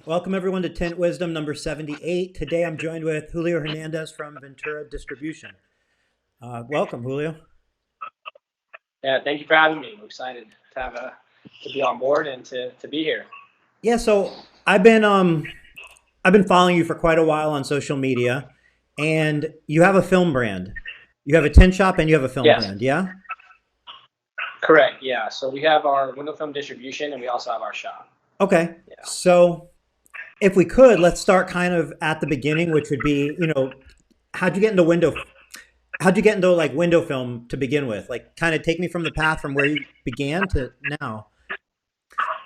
Welcome everyone to Tint Wisdom number 78. Today I'm joined with Julio Hernandez from Ventura Distribution. Welcome, Julio. Yeah, thank you for having me. I'm excited to be on board and to be here. Yeah, so I've been following you for quite a while on social media, and you have a film brand. You have a tint shop and you have a film Yes, brand, yeah? correct. Yeah, so we have our window film distribution and we also have our shop. Okay. Yeah. So if we could, let's start kind of at the beginning, which would be, how'd you get into how'd you get into like window film to begin with? Like kind of take me from the path from where you began to now.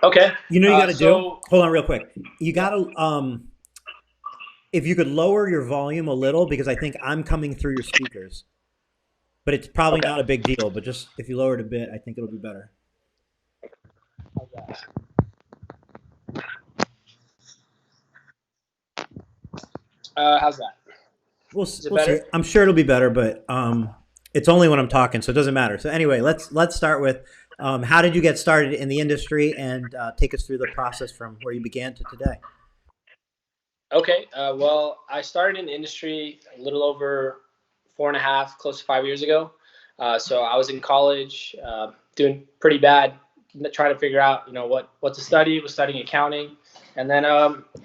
Okay. You got to do? So Hold on real quick. You got yeah. to if you could lower your volume a little because I think I'm coming through your speakers. But it's probably Okay. not a big deal, but just if you lower it a bit, I think it'll be better. How's that? Is it We'll see. better? I'm sure it'll be better, but it's only when I'm talking, so it doesn't matter. So anyway, let's start with how did you get started in the industry and take us through the process from where you began to today. Okay. Well, I started in the industry a little over 4.5, close to 5 years ago. So I was in college, doing pretty bad, trying to figure out, what to study. Was studying accounting, and then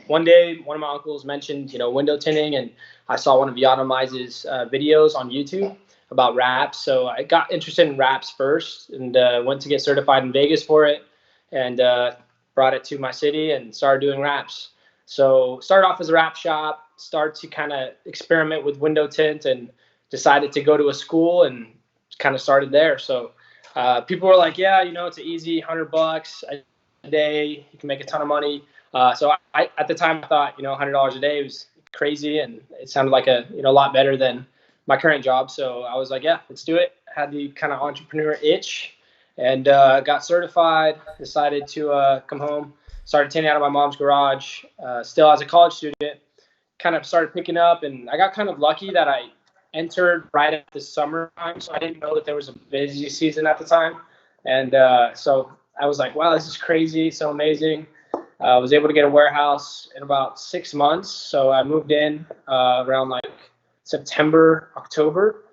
one day, one of my uncles mentioned, window tinting, and I saw one of Yanomiz's videos on YouTube about wraps. So I got interested in wraps first, and went to get certified in Vegas for it, and brought it to my city and started doing wraps. So started off as a wrap shop, started to kind of experiment with window tint, and decided to go to a school and kind of started there. So people were like, yeah, it's an easy $100 a day. You can make a ton of money. So I at the time I thought, $100 a day was crazy, and it sounded like a lot better than my current job. So I was like, yeah, let's do it. Had the kind of entrepreneur itch, and got certified. Decided to come home. Started tinting out of my mom's garage. Still as a college student, kind of started picking up, and I got kind of lucky that I entered right at the summertime, so I didn't know that there was a busy season at the time, and so I was like, wow, this is crazy, so amazing. I was able to get a warehouse in about 6 months, so I moved in around like September, October,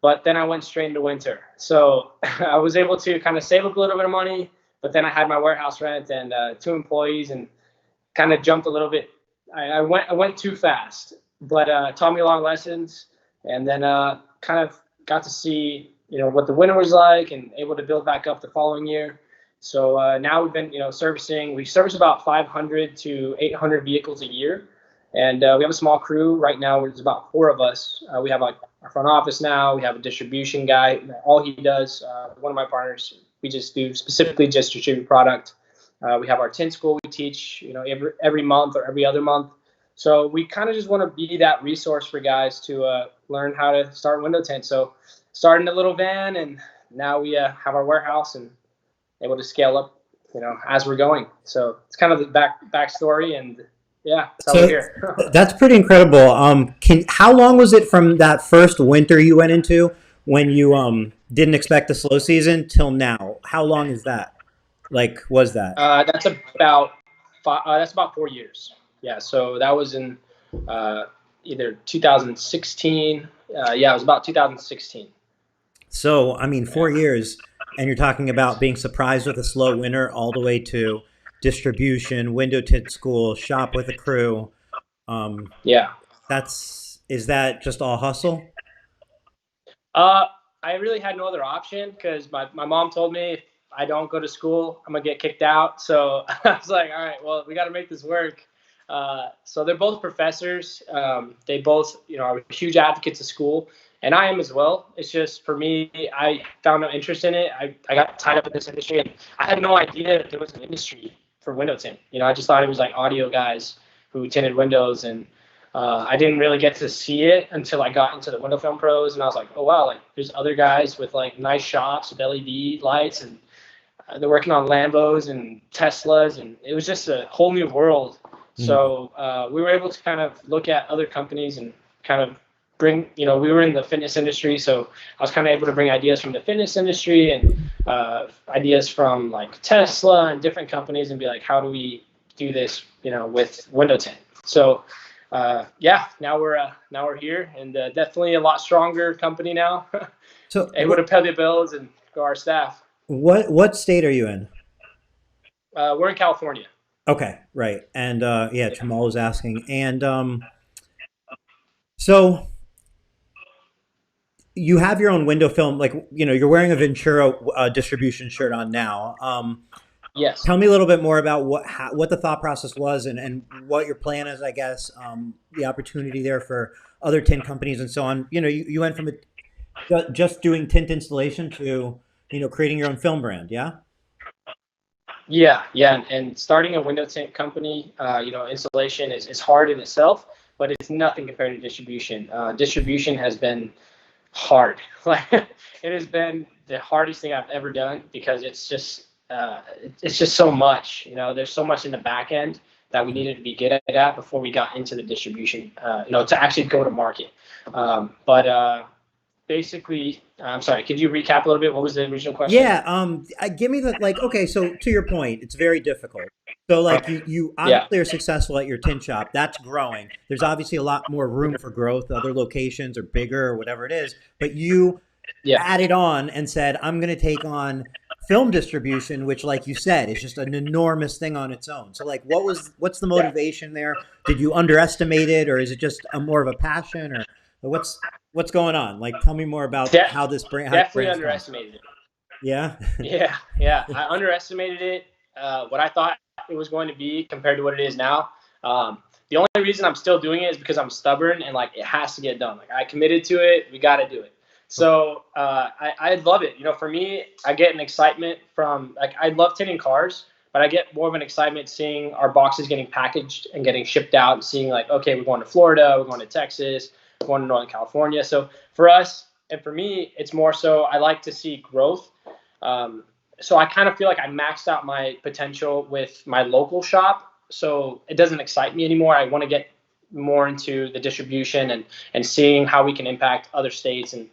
but then I went straight into winter. So I was able to kind of save up a little bit of money, but then I had my warehouse rent and 2 employees, and kind of jumped a little bit. I went too fast, but taught me a lot of lessons, and then kind of got to see what the winter was like, and able to build back up the following year. So now we've been servicing. We service about 500 to 800 vehicles a year, and we have a small crew right now. There's about four of us. We have like our front office now. We have a distribution guy. All he does, one of my partners, we just do specifically just distribute product. We have our tint school we teach, every month or every other month. So we kind of just want to be that resource for guys to learn how to start window tint. So starting a little van, and now we have our warehouse and able to scale up, as we're going. So it's kind of the backstory, and yeah, that's how we're So here. that's pretty incredible. Can how long was it from that first winter you went into when you didn't expect the slow season till now? How long is that? Like was that? That's about that's about 4 years. Yeah, so that was in uh, either 2016. Yeah, it was about 2016. So, I mean, Yeah. 4 years, and you're talking about being surprised with a slow winter all the way to distribution, window tint school, shop with a crew. Um, Yeah. is that just all hustle? Uh, I really had no other option because my mom told me if I don't go to school, I'm gonna get kicked out. So I was like, all right, well, we got to make this work. So they're both professors. They both, are huge advocates of school, and I am as well. It's just for me, I found no interest in it. I got tied up in this industry, and I had no idea that there was an industry for window tint. I just thought it was like audio guys who tinted windows, and I didn't really get to see it until I got into the window film pros, and I was like, oh wow, like there's other guys with like nice shops with LED lights, and they're working on Lambos and Teslas, and it was just a whole new world. Mm. So we were able to kind of look at other companies and kind of bring, we were in the fitness industry, so I was kind of able to bring ideas from the fitness industry and ideas from like Tesla and different companies, and be like, how do we do this, with window tint. So yeah, now we're here, and definitely a lot stronger company now, So able to pay the bills and grow our staff. what state are you in? We're in California. Okay, right. And yeah, Jamal was asking. And so you have your own window film, like you're wearing a Ventura distribution shirt on now. Yes. Tell me a little bit more about what the thought process was, and what your plan is. I guess the opportunity there for other tint companies and so on. You went from just doing tint installation to creating your own film brand. Yeah. Yeah, yeah, and starting a window tint company, installation is hard in itself, but it's nothing compared to distribution. Distribution has been hard. Like it has been the hardest thing I've ever done because it's just so much. There's so much in the back end that we needed to be good at before we got into the distribution. To actually go to market. But basically, I'm sorry. Could you recap a little bit? What was the original question? Yeah. Give me the like. Okay, so to your point, it's very difficult. So like you Yeah, obviously are successful at your tint shop. That's growing. There's obviously a lot more room for growth. Other locations are bigger or whatever it is. But you yeah, added on and said, I'm going to take on film distribution, which, like you said, is just an enormous thing on its own. So like, what's the yeah. motivation there? Did you underestimate it, or is it just a more of a passion, or what's going on? Like, tell me more about De- how your Definitely brand's going. underestimated it. Yeah. Yeah, yeah. I underestimated it. What I thought it was going to be compared to what it is now. The only reason I'm still doing it is because I'm stubborn and like it has to get done. Like I committed to it. We got to do it. So I love it. For me, I get an excitement from like I love tinting cars, but I get more of an excitement seeing our boxes getting packaged and getting shipped out and seeing like, okay, we're going to Florida, we're going to Texas, we're going to Northern California. So for us and for me, it's more so I like to see growth. So I kind of feel like I maxed out my potential with my local shop. So it doesn't excite me anymore. I want to get more into the distribution and seeing how we can impact other states and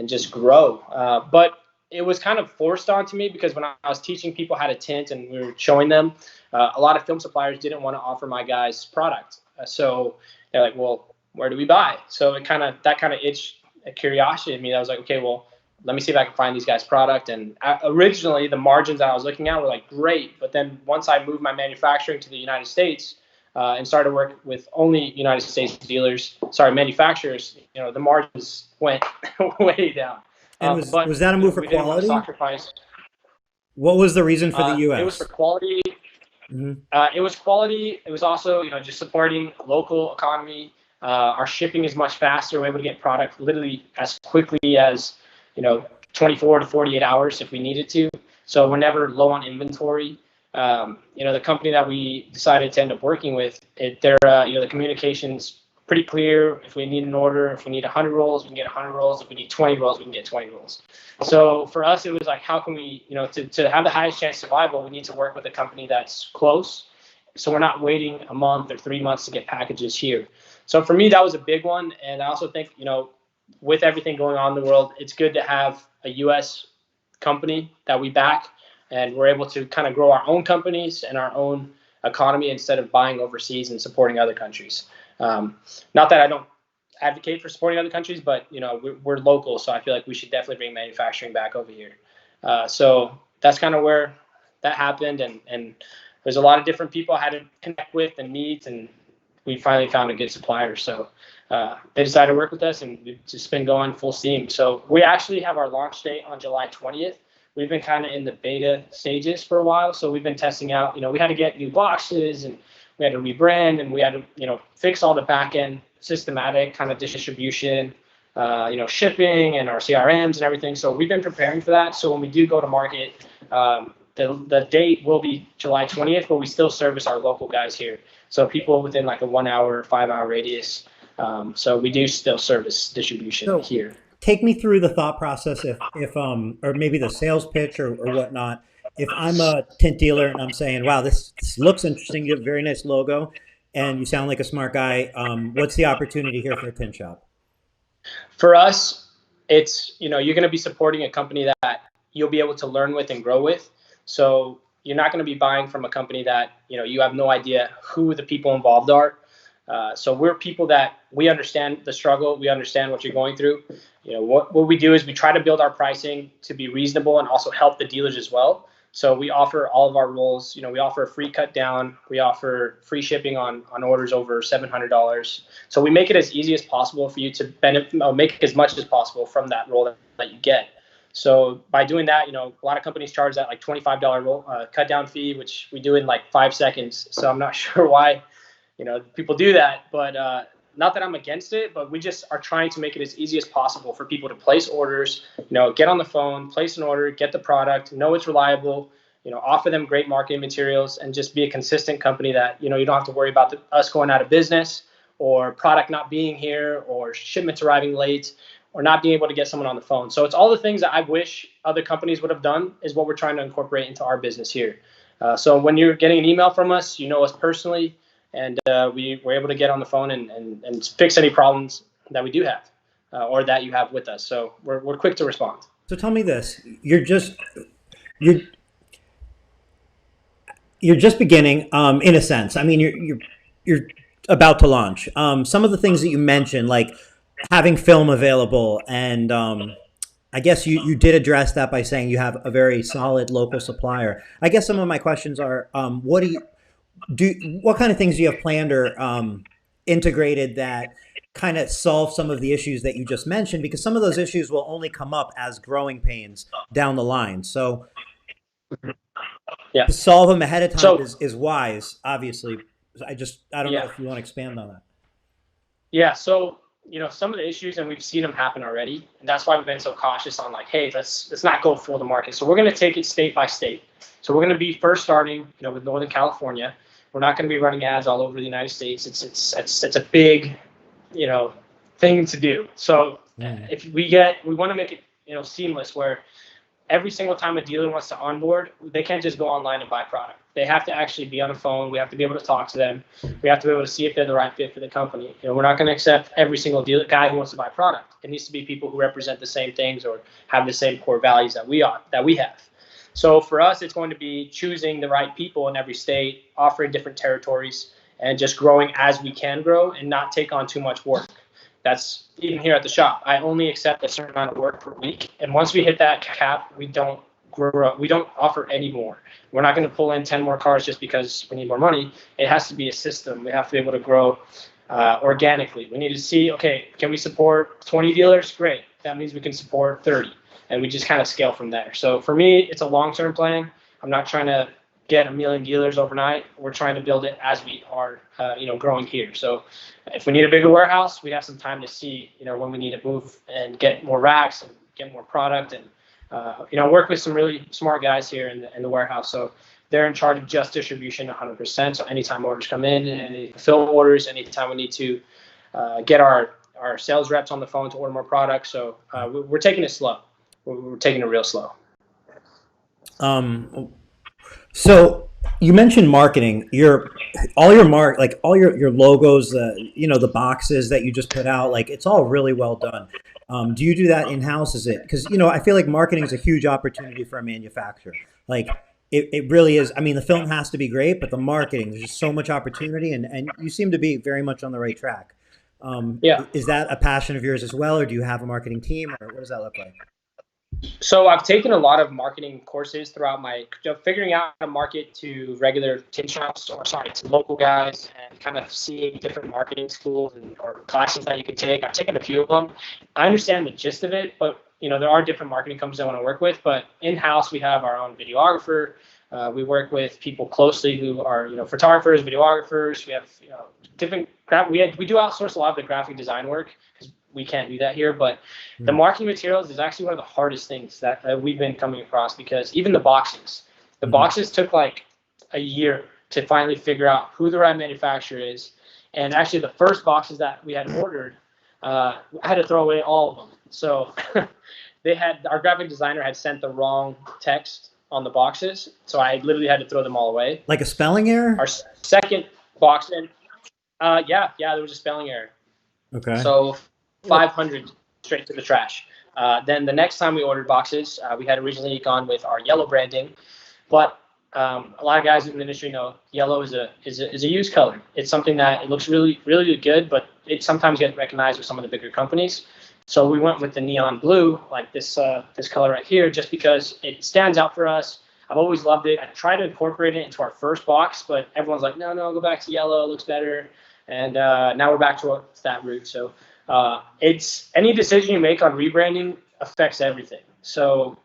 just grow. But it was kind of forced onto me because when I was teaching people how to tint and we were showing them, a lot of film suppliers didn't want to offer my guys product. So they're like, well, where do we buy? So that kind of itched a curiosity in me. I was like, okay, well, let me see if I can find these guys product. And originally the margins that I was looking at were like great. But then once I moved my manufacturing to the United States and started to work with only United States manufacturers, the margins went way down. And was But that a move for we didn't want to quality? sacrifice. What was the reason for the It was for U.S.? quality. Hmm. It was quality. It was also, just supporting local economy. Our shipping is much faster. We're able to get product literally as quickly as, you know, 24 to 48 hours if we needed to. So we're never low on inventory. The company that we decided to end up working with, the communication's pretty clear. If we need an order, if we need 100 rolls, we can get 100 rolls. If we need 20 rolls, we can get 20 rolls. So for us, it was like, how can we, to have the highest chance of survival, we need to work with a company that's close. So we're not waiting a month or 3 months to get packages here. So for me, that was a big one. And I also think, with everything going on in the world, it's good to have a U.S. company that we back, and we're able to kind of grow our own companies and our own economy instead of buying overseas and supporting other countries. Not that I don't advocate for supporting other countries, but we're local, so I feel like we should definitely bring manufacturing back over here. So that's kind of where that happened, and there's a lot of different people I had to connect with and meet, and we finally found a good supplier. So they decided to work with us, and we've just been going full steam. So we actually have our launch date on July 20th. We've been kind of in the beta stages for a while, so we've been testing out. We had to get new boxes, and we had to rebrand, and we had to fix all the back end systematic kind of distribution, shipping and our CRMs and everything. So we've been preparing for that. So when we do go to market, the date will be July 20th, but we still service our local guys here. So people within like a 1 hour, 5 hour radius. So we do still service distribution So here. take me through the thought process if or maybe the sales pitch or whatnot. If I'm a tint dealer and I'm saying, wow, this looks interesting, you have a very nice logo, and you sound like a smart guy, what's the opportunity here for a tint shop? For us, it's, you're going to be supporting a company that you'll be able to learn with and grow with. So you're not going to be buying from a company that, you have no idea who the people involved are. So we're people that we understand the struggle. We understand what you're going through. What we do is we try to build our pricing to be reasonable and also help the dealers as well. So we offer all of our rolls. We offer a free cut down. We offer free shipping on orders over $700. So we make it as easy as possible for you to make as much as possible from that roll that you get. So by doing that, a lot of companies charge that like $25 roll cut down fee, which we do in like 5 seconds. So I'm not sure why people do that, but not that I'm against it, but we just are trying to make it as easy as possible for people to place orders, get on the phone, place an order, get the product, know it's reliable, offer them great marketing materials, and just be a consistent company that, you don't have to worry about us going out of business or product not being here or shipments arriving late or not being able to get someone on the phone. So it's all the things that I wish other companies would have done is what we're trying to incorporate into our business here. So when you're getting an email from us, you know us personally, and we were able to get on the phone and fix any problems that we do have or that you have with us. So we're quick to respond. So tell me this: you're just beginning, in a sense. I mean, you're about to launch. Some of the things that you mentioned, like having film available, and I guess you did address that by saying you have a very solid local supplier. I guess some of my questions are, what kind of things do you have planned or integrated that kind of solve some of the issues that you just mentioned? Because some of those issues will only come up as growing pains down the line. So yeah, to solve them ahead of time so, is wise, obviously. I don't know yeah. if you want to expand on that. Yeah. So, some of the issues, and we've seen them happen already. And that's why we've been so cautious on like, hey, let's not go full the market. So we're going to take it state by state. So we're going to be first starting, with Northern California. We're not going to be running ads all over the United States. It's a big, thing to do. So if we want to make it, seamless, where every single time a dealer wants to onboard, they can't just go online and buy product. They have to actually be on the phone. We have to be able to talk to them. We have to be able to see if they're the right fit for the company. We're not going to accept every single dealer guy who wants to buy product. It needs to be people who represent the same things or have the same core values that we have. So for us, it's going to be choosing the right people in every state, offering different territories, and just growing as we can grow and not take on too much work. That's even here at the shop. I only accept a certain amount of work per week. And once we hit that cap, we don't grow. We don't offer any more. We're not going to pull in 10 more cars just because we need more money. It has to be a system. We have to be able to grow organically. We need to see, okay, can we support 20 dealers? Great. That means we can support 30. And we just kind of scale from there. So for me, it's a long-term plan. I'm not trying to get 1 million dealers overnight. We're trying to build it as we are, growing here. So if we need a bigger warehouse, we have some time to see, when we need to move and get more racks and get more product and, work with some really smart guys here in the warehouse. So they're in charge of just distribution 100%. So anytime orders come in, any fill orders, anytime we need to get our sales reps on the phone to order more product. So we're taking it slow. We're taking it real slow. So you mentioned marketing. All your logos, the boxes that you just put out, like it's all really well done. Do you do that in house? Is it because I feel like marketing is a huge opportunity for a manufacturer. Like it really is. I mean, the film has to be great, but the marketing, there's just so much opportunity, and you seem to be very much on the right track. Yeah. Is that a passion of yours as well, or do you have a marketing team, or what does that look like? So I've taken a lot of marketing courses throughout my figuring out how to market to regular tint shops to local guys and kind of seeing different marketing schools or classes that you could take. I've taken a few of them. I understand the gist of it, but there are different marketing companies I want to work with. But in-house, we have our own videographer. We work with people closely who are photographers, videographers. We have different. We do outsource a lot of the graphic design work because we can't do that here, but the marketing materials is actually one of the hardest things that we've been coming across, because even the boxes took like a year to finally figure out who the right manufacturer is. And actually the first boxes that we had ordered, I had to throw away all of them. So our graphic designer had sent the wrong text on the boxes. So I literally had to throw them all away. Like a spelling error? Our second box, yeah, there was a spelling error. Okay. So 500 straight to the trash. Then the next time we ordered boxes, we had originally gone with our yellow branding, but a lot of guys in the industry know yellow is a used color. It's something that it looks really good, but it sometimes gets recognized with some of the bigger companies. So we went with the neon blue, like this color right here, just because it stands out for us. I've always loved it. I tried to incorporate it into our first box, but everyone's like, no, go back to yellow. It looks better. And now we're back to that route. So it's any decision you make on rebranding affects everything. So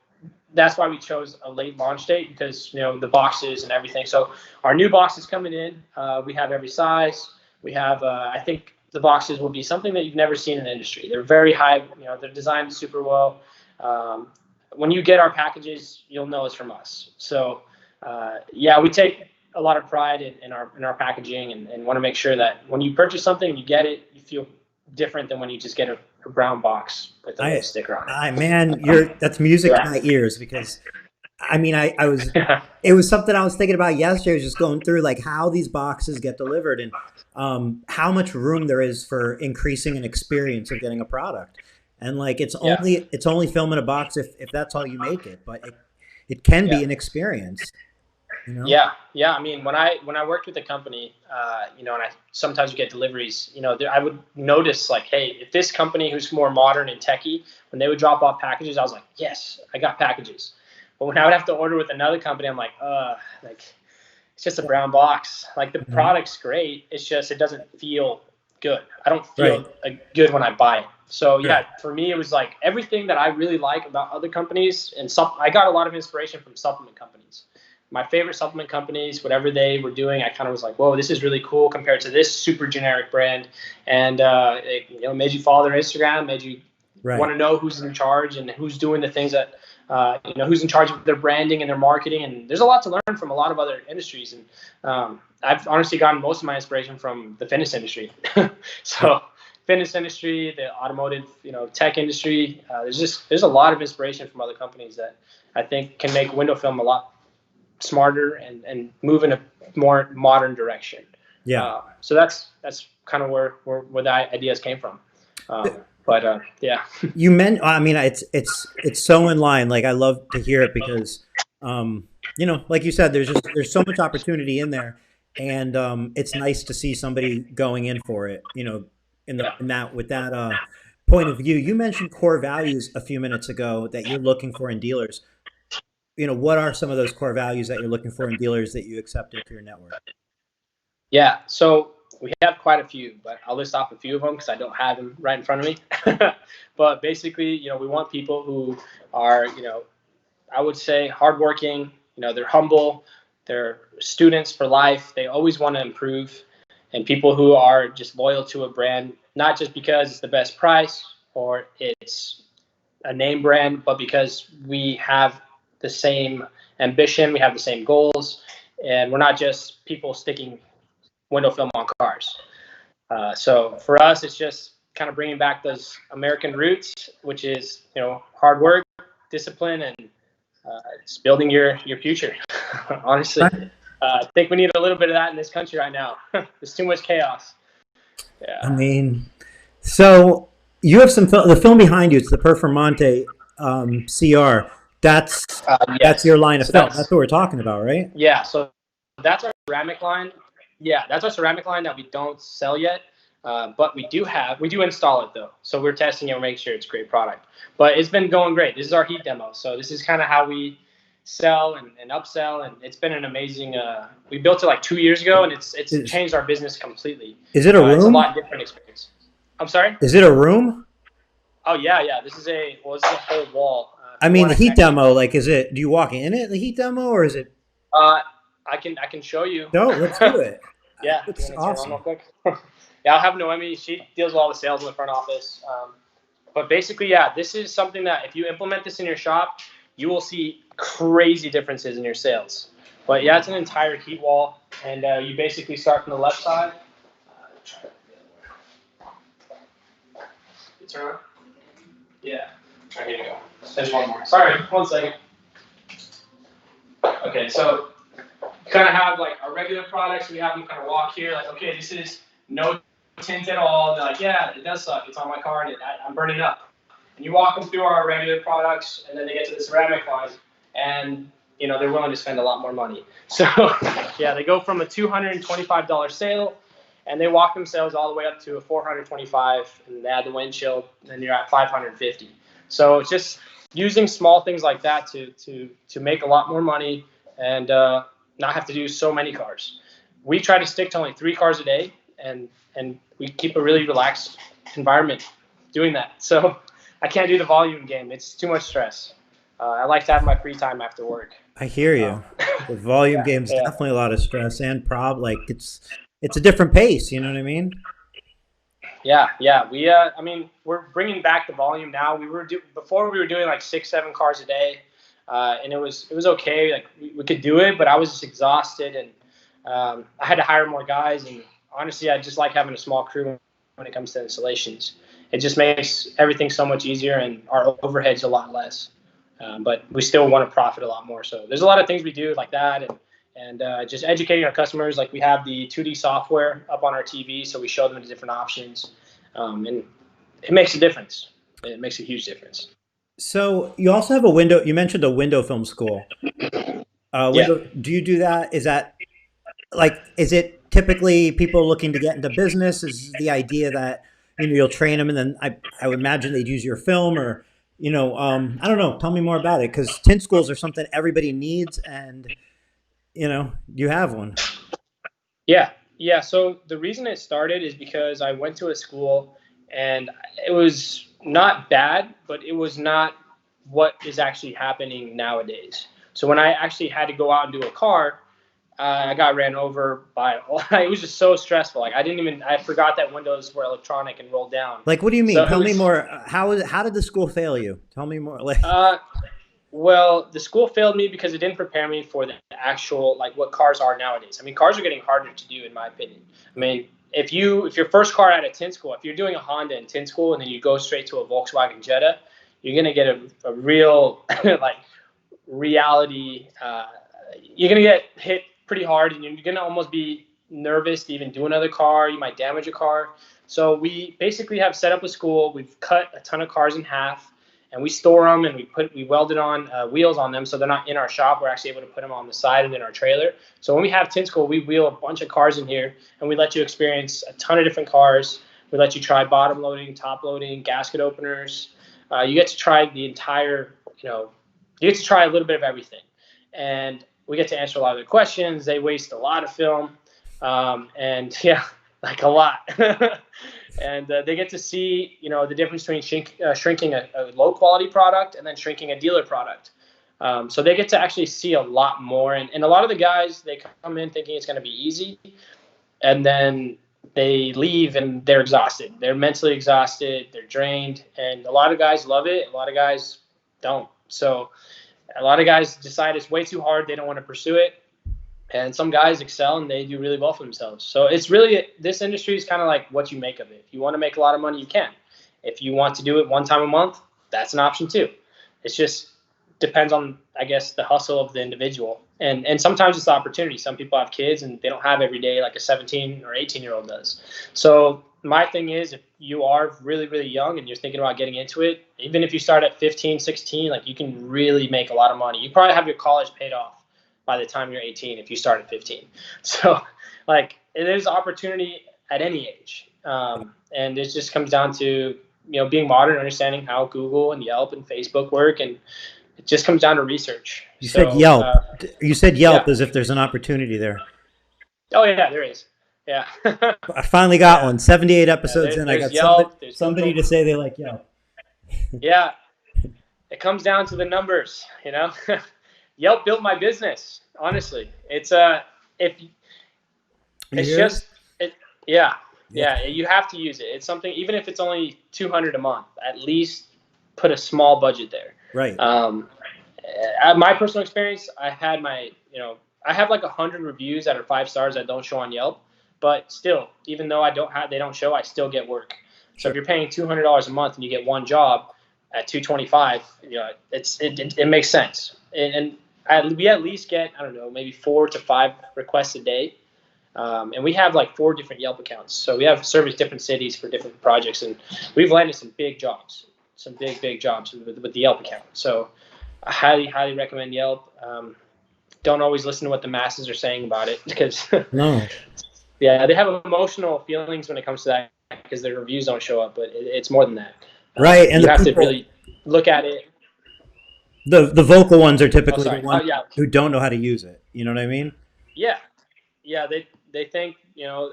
that's why we chose a late launch date, because the boxes and everything. So our new box is coming in. We have every size. We have I think the boxes will be something that you've never seen in the industry. They're very high. They're designed super well. When you get our packages, you'll know it's from us. So yeah, we take a lot of pride in our packaging, and want to make sure that when you purchase something and you get it, you feel different than when you just get a brown box with a little sticker on it. Man, that's music to my ears, because I mean, I was, it was something I was thinking about yesterday. I was just going through like how these boxes get delivered, and how much room there is for increasing an experience of getting a product. And like, it's only film in a box if that's all you make it, but it can be an experience. Yeah. I mean, when I worked with a company, and I sometimes get deliveries, I would notice like, hey, if this company who's more modern and techie, when they would drop off packages, I was like, yes, I got packages. But when I would have to order with another company, I'm like, it's just a brown box. Like the product's great. It's just, it doesn't feel good. I don't feel good when I buy it. So yeah, for me, it was like everything that I really like about other companies, and I got a lot of inspiration from supplement companies. My favorite supplement companies, whatever they were doing, I kind of was like, whoa, this is really cool compared to this super generic brand. And it made you follow their Instagram, made you want to know who's in charge and who's doing the things that, who's in charge of their branding and their marketing. And there's a lot to learn from a lot of other industries. And I've honestly gotten most of my inspiration from the fitness industry. So fitness industry, the automotive, tech industry, there's a lot of inspiration from other companies that I think can make window film a lot smarter and move in a more modern direction. So that's kind of where the ideas came from. But yeah. You meant, I mean, it's so in line. Like, I love to hear it because, like you said, there's so much opportunity in there, and it's nice to see somebody going in for it. With that point of view. You mentioned core values a few minutes ago that you're looking for in dealers. What are some of those core values that you're looking for in dealers that you accept into your network? Yeah, so we have quite a few, but I'll list off a few of them because I don't have them right in front of me. But basically, we want people who are, I would say hardworking. They're humble. They're students for life. They always want to improve, and people who are just loyal to a brand, not just because it's the best price or it's a name brand, but because we have the same ambition, we have the same goals, and we're not just people sticking window film on cars. So for us, it's just kind of bringing back those American roots, which is hard work, discipline, and it's building your future. Honestly, I think we need a little bit of that in this country right now. There's too much chaos. Yeah. I mean, so you have the film behind you. It's the Performante CR. That's your line of film. That's what we're talking about, right? Yeah. So that's our ceramic line. Yeah, that's our ceramic line that we don't sell yet, but we do install it though. So we're testing it and make sure it's a great product. But it's been going great. This is our heat demo. So this is kind of how we sell and upsell, and it's been an amazing. We built it like 2 years ago, and it's changed our business completely. Is it a room? It's a lot different experience. I'm sorry. Is it a room? Oh yeah. This is a whole wall. I mean, the heat demo. Like, do you walk in it, the heat demo, or is it? I can show you. No, let's do it. Yeah, it's awesome. Real quick? Yeah, I'll have Noemi. She deals with all the sales in the front office. But basically, yeah, this is something that if you implement this in your shop, you will see crazy differences in your sales. But yeah, it's an entire heat wall, and you basically start from the left side. Turn on. Yeah. Here you go. There's one more. Sorry, 1 second. Okay, so you kind of have like our regular products. We have them kind of walk here, like, okay, this is no tint at all. They're like, yeah, it does suck. It's on my car, and I'm burning up. And you walk them through our regular products, and then they get to the ceramic line. And they're willing to spend a lot more money. So yeah, they go from a $225 sale, and they walk themselves all the way up to a $425, and they add the windshield, and you're at $550. So it's just using small things like that to make a lot more money and not have to do so many cars. We try to stick to only 3 cars a day, and we keep a really relaxed environment doing that. So I can't do the volume game. It's too much stress. I like to have my free time after work. I hear you. The volume Yeah, game's yeah, definitely a lot of stress and like it's a different pace. You know what I mean? yeah. I mean, we're bringing back the volume now. Before we were doing like 6, 7 cars a day, and it was okay. Like we could do it, but I was just exhausted, and I had to hire more guys. And honestly, I just like having a small crew when it comes to installations. It just makes everything so much easier, and our overhead's a lot less. But we still want to profit a lot more. So there's a lot of things we do like that, and just educating our customers. Like we have the 2D software up on our TV, so we show them the different options, and it makes a difference. It makes a huge difference. So you also have a window. You mentioned a window film school. Yeah. Do you do that? Is that like, is it typically people looking to get into business? Is the idea that, you'll train them and then I would imagine they'd use your film or, I don't know. Tell me more about it because tint schools are something everybody needs and, you have one. Yeah. So the reason it started is because I went to a school and it was not bad, but it was not what is actually happening nowadays. So when I actually had to go out and do a car, I got ran over by. It was just so stressful. Like I forgot that windows were electronic and rolled down. Like, what do you mean? So Tell me more. How did the school fail you? Tell me more. Like, well, the school failed me because it didn't prepare me for the actual, like, what cars are nowadays. I mean, cars are getting harder to do, in my opinion. I mean, if your first car at a tint school, if you're doing a Honda in tint school and then you go straight to a Volkswagen Jetta, you're gonna get a real like reality. You're gonna get hit pretty hard, and you're gonna almost be nervous to even do another car. You might damage a car. So we basically have set up a school. We've cut a ton of cars in half, and we store them, and we welded on wheels on them, so they're not in our shop. We're actually able to put them on the side and in our trailer. So when we have tint school, we wheel a bunch of cars in here, and we let you experience a ton of different cars. We let you try bottom loading, top loading, gasket openers. You get to try the entire, you get to try a little bit of everything, and we get to answer a lot of their questions. They waste a lot of film, and yeah, like a lot. And they get to see, the difference between shrinking a low quality product and then shrinking a dealer product. So they get to actually see a lot more. And a lot of the guys, they come in thinking it's going to be easy, and then they leave and they're exhausted. They're mentally exhausted. They're drained. And a lot of guys love it. A lot of guys don't. So a lot of guys decide it's way too hard. They don't want to pursue it. And some guys excel and they do really well for themselves. So it's really, this industry is kind of like what you make of it. If you want to make a lot of money, you can. If you want to do it one time a month, that's an option too. It's just depends on, I guess, the hustle of the individual. And sometimes it's the opportunity. Some people have kids and they don't have every day like a 17 or 18-year-old does. So my thing is, if you are really, really young and you're thinking about getting into it, even if you start at 15, 16, like you can really make a lot of money. You probably have your college paid off by the time you're 18 if you start at 15. So like it is opportunity at any age. And it just comes down to, being modern, understanding how Google and Yelp and Facebook work. And it just comes down to research. You said Yelp. You said Yelp Yeah. as if there's an opportunity there. Oh yeah, there is. Yeah. I finally got one. 78 Yeah, episodes in. I there's got Yelp, there's somebody Google. to say they like Yelp. Yeah. It comes down to the numbers, Yelp built my business. Honestly, it's just it. Yeah. You have to use it. It's something, even if it's only $200 a month, at least put a small budget there. Right. My personal experience, I had I have like 100 reviews that are 5 stars that don't show on Yelp, but still, even though they don't show, I still get work. So if you're paying $200 a month and you get one job at $225, it makes sense. And we at least get, I don't know, maybe 4 to 5 requests a day. And we have like 4 different Yelp accounts. So we have service different cities for different projects. And we've landed some big jobs, some big jobs with the Yelp account. So I highly, highly recommend Yelp. don't always listen to what the masses are saying about it because No. yeah, they have emotional feelings when it comes to that because their reviews don't show up, but it's more than that. Right. And You the have to people, really look at it. the vocal ones are Oh, typically the sorry. Oh, ones yeah, who don't know how to use it. You know what I mean? yeah, yeah. They think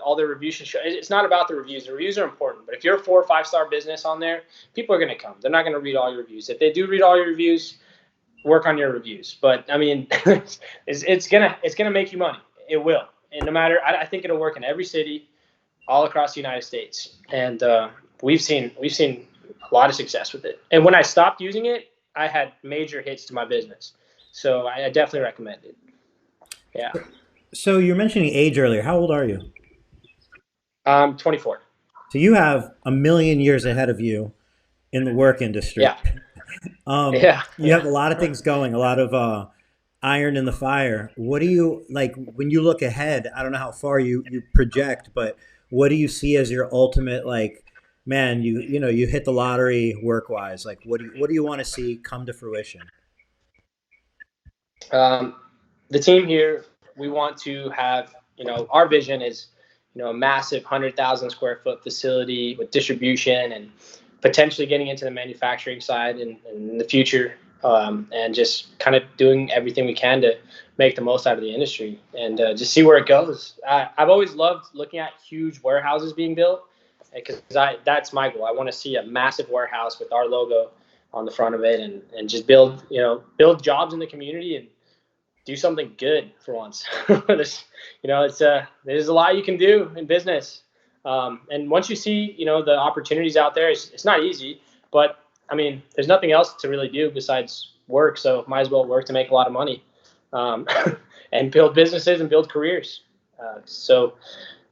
all their reviews should show. It's not about the reviews. The reviews are important, but if you're a 4 or 5 star business on there, people are going to come. They're not going to read all your reviews. If they do read all your reviews, work on your reviews. But I mean, it's gonna make you money. It will, and no matter. I think it'll work in every city, all across the United States, and we've seen a lot of success with it. And when I stopped using it, I had major hits to my business. So I definitely recommend it. Yeah. So you were mentioning age earlier. How old are you? 24. So you have a million years ahead of you in the work industry. Yeah. Yeah. You Yeah. have a lot of things going, a lot of iron in the fire. What do you like when you look ahead? I don't know how far you project, but what do you see as your ultimate like? Man, you hit the lottery work wise. Like, what do you want to see come to fruition? Um, the team here, we want to have, our vision is, a massive 100,000 square foot facility with distribution and potentially getting into the manufacturing side in the future, and just kind of doing everything we can to make the most out of the industry and just see where it goes. I've always loved looking at huge warehouses being built because that's my goal. I want to see a massive warehouse with our logo on the front of it and just build jobs in the community and do something good for once. There's a lot you can do in business, and once you see the opportunities out there, it's not easy, but I mean, there's nothing else to really do besides work. So might as well work to make a lot of money, um, and build businesses and build careers. So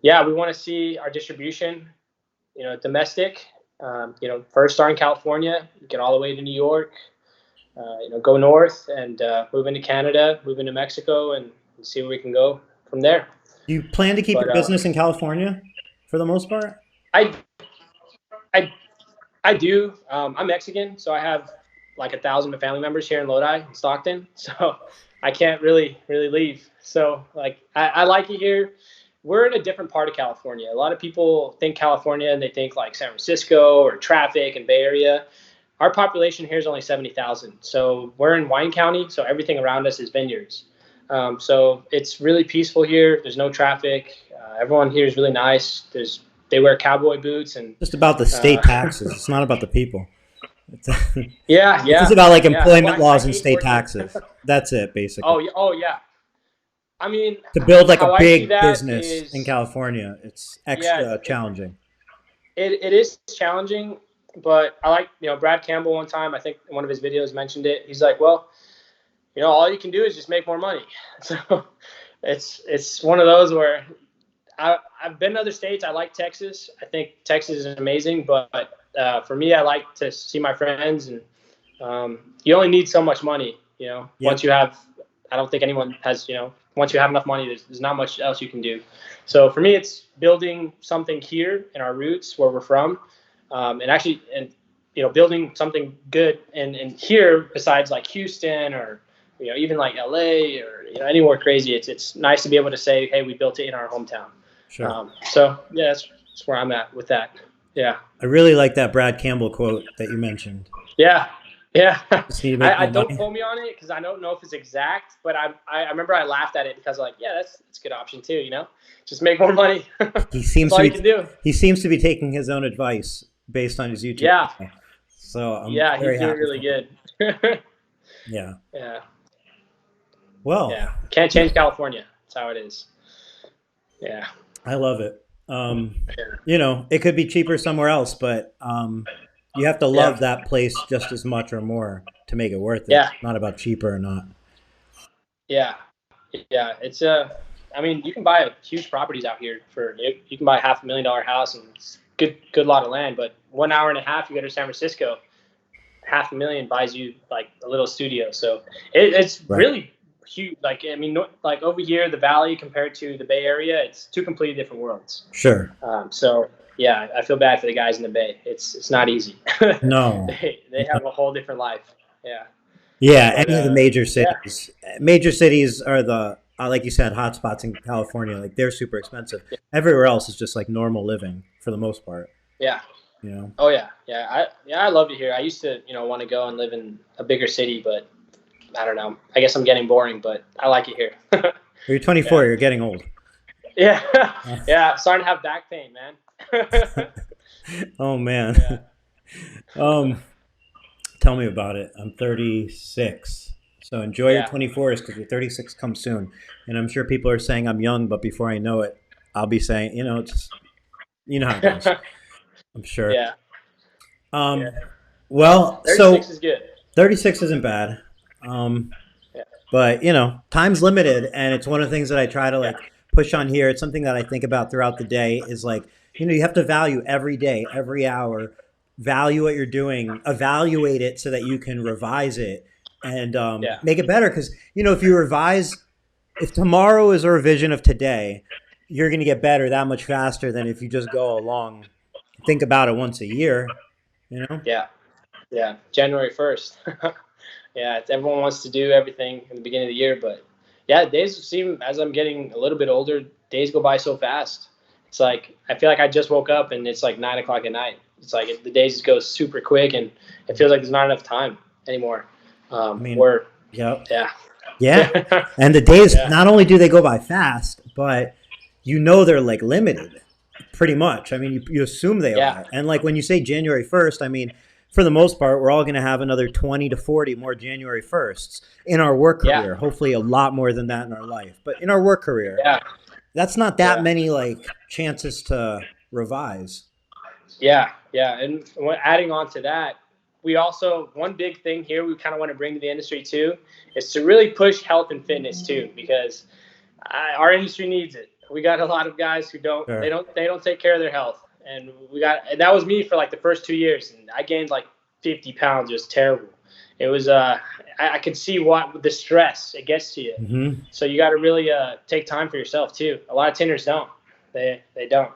yeah, we want to see our distribution, domestic. First start in California, get all the way to New York, go north and move into Canada, move into Mexico, and see where we can go from there. Do you plan to keep But your business in California for the most part? I, I, I do. I'm Mexican, so I have like 1,000 family members here in Lodi, in Stockton. So I can't really leave. So like I like it here. We're in a different part of California. A lot of people think California and they think like San Francisco or traffic and Bay Area. Our population here is only 70,000. So we're in wine county. So everything around us is vineyards. So it's really peaceful here. There's no traffic. Everyone here is really nice. They wear cowboy boots and Just about the state taxes. It's not about the people. It's, yeah, it's just yeah, about like yeah. employment Well, I laws and hate state working. taxes. That's it, basically. Oh yeah. I mean, To build like a how I see big that business in is, California, it's yeah, extra challenging. it is challenging, but I like, Brad Campbell one time, I think in one of his videos mentioned it. He's like, well, all you can do is just make more money. So it's one of those where I've been to other states. I like Texas. I think Texas is amazing, but for me, I like to see my friends, and you only need so much money. Once Yep. you have, I don't think anyone has. Once you have enough money, there's not much else you can do. So for me, it's building something here in our roots where we're from, and building something good and here besides like Houston or even like LA or anywhere crazy. It's nice to be able to say, hey, we built it in our hometown. Sure. So yeah, that's where I'm at with that. Yeah, I really like that Brad Campbell quote that you mentioned. yeah, yeah. Just need to make I more don't money. quote me on it because I don't know if it's exact, but I remember I laughed at it because like, yeah, that's a good option too. Just make more money. He That's seems all to you be can do. he seems to be taking his own advice based on his YouTube Yeah, channel. So I'm yeah, he's very doing happy really for him. good. Yeah. Yeah, Well, yeah. Can't change California. That's how it is. Yeah, I love it. yeah, It could be cheaper somewhere else, but you have to yeah, love that place just as much or more to make it worth it. yeah, It's not about cheaper or not. yeah. Yeah, I mean, you can buy huge properties out here for you can buy $500,000 house and it's good lot of land, but 1 hour and a half you go to San Francisco, 500,000 buys you like a little studio. So it's Right. really huge. Like I mean, like over here, the Valley compared to the Bay Area, it's two completely different worlds. Sure. So yeah, I feel bad for the guys in the Bay. It's not easy. No. They have a whole different life. Yeah. Yeah, But any of the major yeah, cities. Major cities are the like you said, hotspots in California. Like they're super expensive. Everywhere else is just like normal living for the most part. yeah. You know. Oh yeah, yeah. I love it here. I used to want to go and live in a bigger city, but I don't know. I guess I'm getting boring, but I like it here. You're 24. Yeah, You're getting old. yeah, Uh, yeah. I'm starting to have back pain, man. oh Yeah, man. um, tell me about it. I'm 36. So enjoy your yeah. 24s because your 36 comes soon. And I'm sure people are saying I'm young, but before I know it, I'll be saying, it's you know how it goes. I'm sure. Yeah, yeah. Um, well, 36 so is good. 36 isn't bad. Um, Yeah, but time's limited, and it's one of the things that I try to yeah, like push on here. It's something that I think about throughout the day is like, you have to value every day, every hour, value what you're doing, evaluate it so that you can revise it and yeah, make it better. Because, if you revise, if tomorrow is a revision of today, you're going to get better that much faster than if you just go along, think about it once a year. yeah, yeah. January 1st. Yeah, everyone wants to do everything in the beginning of the year, but yeah, days seem as I'm getting a little bit older, days go by so fast. It's like I feel like I just woke up and it's like 9 o'clock at night. It's like the days just go super quick, and it feels like there's not enough time anymore. I mean, Where yeah. yeah, Yeah. yeah, And the days, yeah, not only do they go by fast, but they're like limited pretty much. I mean, you assume they yeah, are. And like when you say January 1st, I mean, for the most part, we're all going to have another 20 to 40 more January 1sts in our work yeah, career. Hopefully, a lot more than that in our life. But in our work career, yeah, that's not that yeah. many like chances to revise. Yeah, yeah, and adding on to that, we also one big thing here we kind of want to bring to the industry too is to really push health and fitness too, because our industry needs it. We got a lot of guys who don't they Sure. don't they don't take care of their health, and that was me for like the first 2 years, and I gained like 50 pounds. It was terrible. It was I could see what the stress it gets to you. Hmm. So you got to really take time for yourself too. A lot of tinners don't. They don't.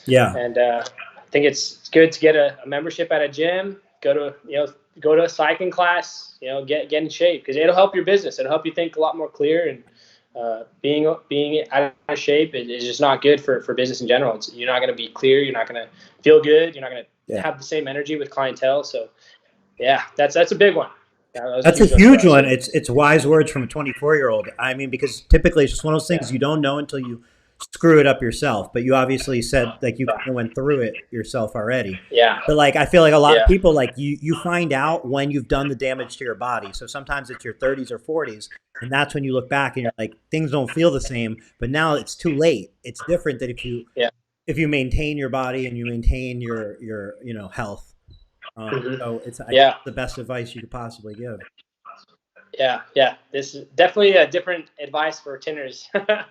Yeah. And I think it's good to get a membership at a gym. Go to a cycling class. Get in shape because it'll help your business. It'll help you think a lot more clear. And being out of shape is just not good for business in general. You're not going to be clear. You're not going to feel good. You're not going to Yeah. have the same energy with clientele. So yeah, that's a big one. That was a That's a huge one for huge us. one. It's wise words from a 24-year-old. I mean, because typically it's just one of those Yeah, things you don't know until you screw it up yourself. But you obviously said like you kind of went through it yourself already. yeah, But like I feel like a lot of yeah, people like you find out when you've done the damage to your body. So sometimes it's your 30s or 40s, and that's when you look back and you're like things don't feel the same. But now it's too late. It's different that yeah, if you maintain your body and you maintain your health. hmm So it's I think yeah. the best advice you could possibly give. Yeah, yeah. This is definitely a different advice for tinners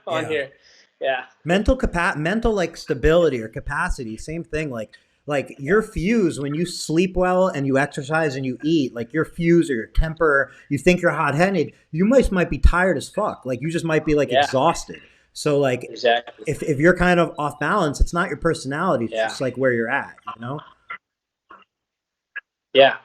on Yeah. here. Yeah, Mental like stability or capacity, same thing. Like your fuse when you sleep well and you exercise and you eat, like your fuse or your temper, you think you're hot headed, you might be tired as fuck. Like you just might be like yeah, exhausted. So like exactly. if you're kind of off balance, it's not your personality, it's Yeah, just like where you're at. yeah,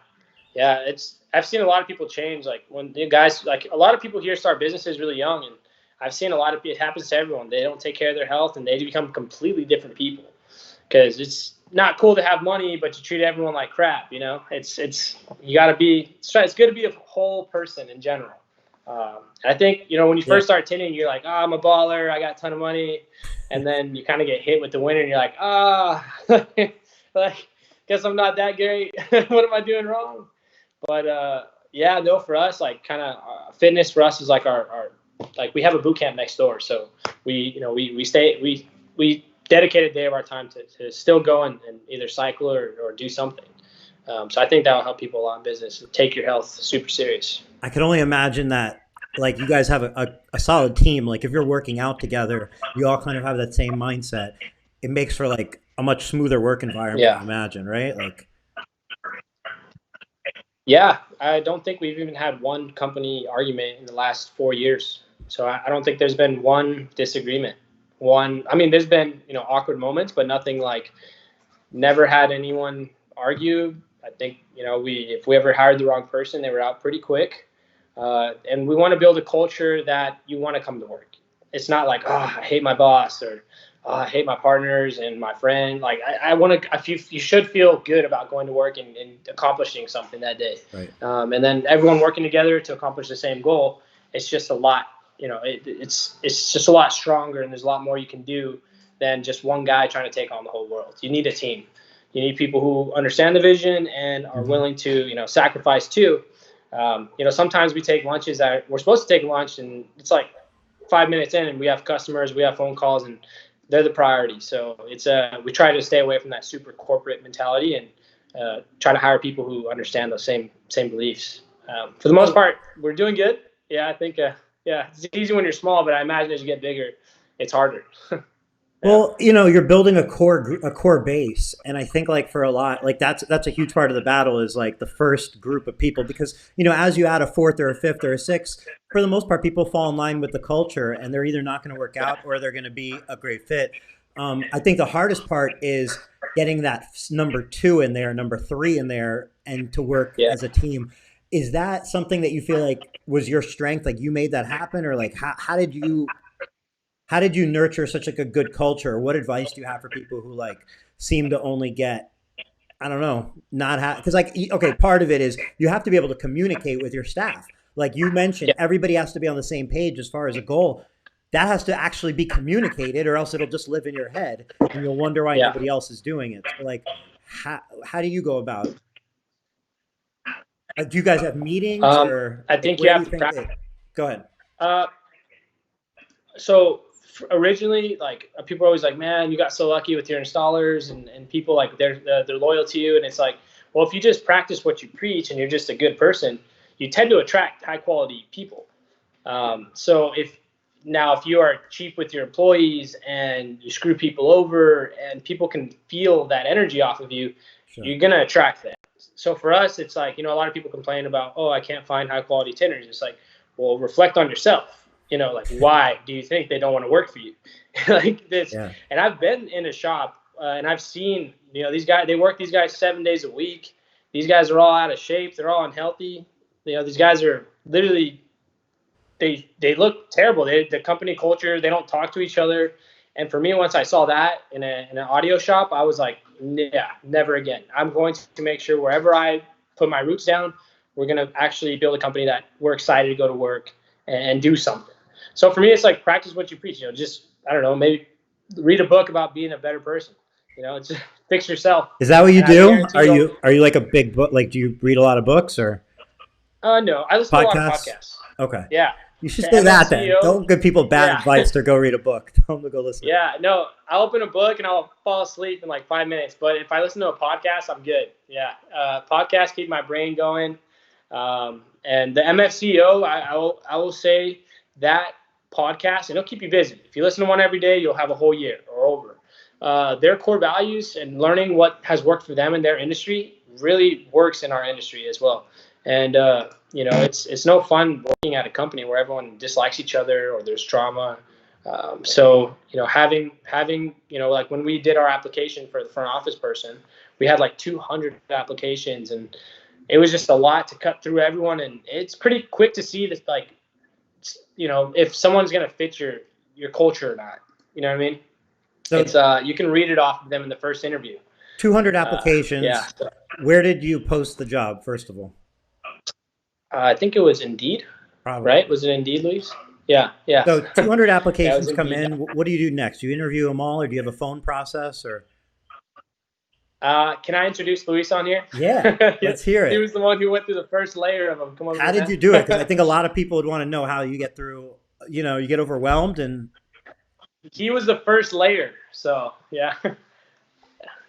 yeah. I've seen a lot of people change. Like when the guys, like a lot of people here start businesses really young, and I've seen a lot of it happens to everyone. They don't take care of their health, and they become completely different people. Because it's not cool to have money, but you treat everyone like crap. It's you got to be. It's good to be a whole person in general. I think when you Yeah. first start tinting, you're like, I'm a baller, I got a ton of money, and then you kind of get hit with the winter, and you're like, like guess I'm not that great. What am I doing wrong? But yeah, no, for us, like kind of fitness for us is like our like we have a boot camp next door, so we dedicate a day of our time to still go and either cycle or do something. So I think that will help people a lot in business. Take your health super serious. I can only imagine that like you guys have a solid team. Like if you're working out together, you all kind of have that same mindset. It makes for like a much smoother work environment, I Yeah, imagine, right? Like yeah. I don't think we've even had one company argument in the last 4 years. So I don't think there's been one disagreement. I mean, there's been awkward moments, but nothing like never had anyone argue. I think if we ever hired the wrong person, they were out pretty quick. And we want to build a culture that you want to come to work. It's not like, oh, I hate my boss, or oh, I hate my partners and my friend. Like I want to. You should feel good about going to work and accomplishing something that day. Right. And then everyone working together to accomplish the same goal. It's just a lot. It's just a lot stronger, and there's a lot more you can do than just one guy trying to take on the whole world. You need a team. You need people who understand the vision and are willing to, sacrifice too. Sometimes we take lunches that we're supposed to take lunch, and it's like 5 minutes in, and we have customers, we have phone calls, and they're the priority. So it's we try to stay away from that super corporate mentality and try to hire people who understand those same beliefs. For the most part, we're doing good. Yeah, I think. It's easy when you're small, but I imagine as you get bigger, it's harder. Well, you're building a core base, and I think like for a lot, like that's a huge part of the battle is like the first group of people, because as you add a fourth or a fifth or a sixth, for the most part, people fall in line with the culture, and they're either not going to work out or they're going to be a great fit. I think the hardest part is getting that number 2 in there, number 3 in there, and to work as a team. Is that something that you feel like was your strength? Like you made that happen, or like how did you nurture such like a good culture? What advice do you have for people who like seem to only get, I don't know, because like, okay, part of it is you have to be able to communicate with your staff. Like you mentioned, everybody has to be on the same page as far as a goal. That has to actually be communicated, or else it'll just live in your head and you'll wonder why nobody else is doing it. So like, how do you go about it? Like, do you guys have meetings, or I think you have to practice. Go ahead. So originally, like people are always like, man, you got so lucky with your installers, and people like they're loyal to you. And it's like, well, if you just practice what you preach and you're just a good person, you tend to attract high quality people. So if you are cheap with your employees and you screw people over, and people can feel that energy off of you, you're going to attract that. So for us, it's like, a lot of people complain about, oh, I can't find high quality tinters. It's like, well, reflect on yourself. Like, why do you think they don't want to work for you? Like this. Yeah. And I've been in a shop and I've seen, these guys 7 days a week. These guys are all out of shape. They're all unhealthy. These guys are literally, they look terrible. The company culture, they don't talk to each other. And for me, once I saw that in an audio shop, I was like, yeah, never again. I'm going to make sure wherever I put my roots down, we're going to actually build a company that we're excited to go to work and do something. So for me, it's like practice what you preach. Just, I don't know, maybe read a book about being a better person. It's just fix yourself. Is that what you do? Are you like a big book? Like, do you read a lot of books or? No, I listen to a lot of podcasts. Okay. Yeah. You should say that then. Don't give people bad advice to go read a book. Tell them to go listen. Yeah, no, I'll open a book and I'll fall asleep in like 5 minutes. But if I listen to a podcast, I'm good. Yeah, podcasts keep my brain going. And the MFCEO, I will say that podcast, and it'll keep you busy. If you listen to one every day, you'll have a whole year or over. Their core values and learning what has worked for them in their industry really works in our industry as well. And it's no fun working at a company where everyone dislikes each other or there's trauma. So having like when we did our application for the front office person, we had like 200 applications, and it was just a lot to cut through everyone. And it's pretty quick to see that, like, if someone's gonna fit your culture or not. You know what I mean? So it's you can read it off of them in the first interview. 200 applications. Where did you post the job, first of all? I think it was Indeed. Probably. Right? Was it Indeed, Luis? Yeah. So 200 applications come in. What do you do next? Do you interview them all, or do you have a phone process, or? Can I introduce Luis on here? Yeah, let's hear it. He was the one who went through the first layer of them. Come on. How did you do it? Because I think a lot of people would want to know how you get through. You get overwhelmed, and he was the first layer. So yeah.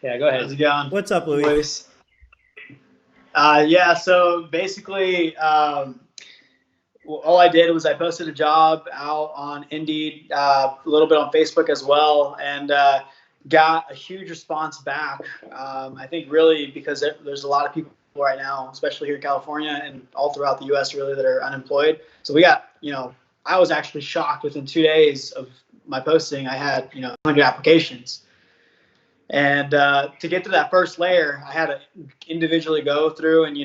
Yeah, go ahead. How's it going? What's up, Luis? So basically, all I did was I posted a job out on Indeed, a little bit on Facebook as well, and got a huge response back. I think really because there's a lot of people right now, especially here in California and all throughout the U.S. really, that are unemployed. So we got, I was actually shocked within 2 days of my posting, I had, 100 applications. And to get to that first layer, I had to individually go through and,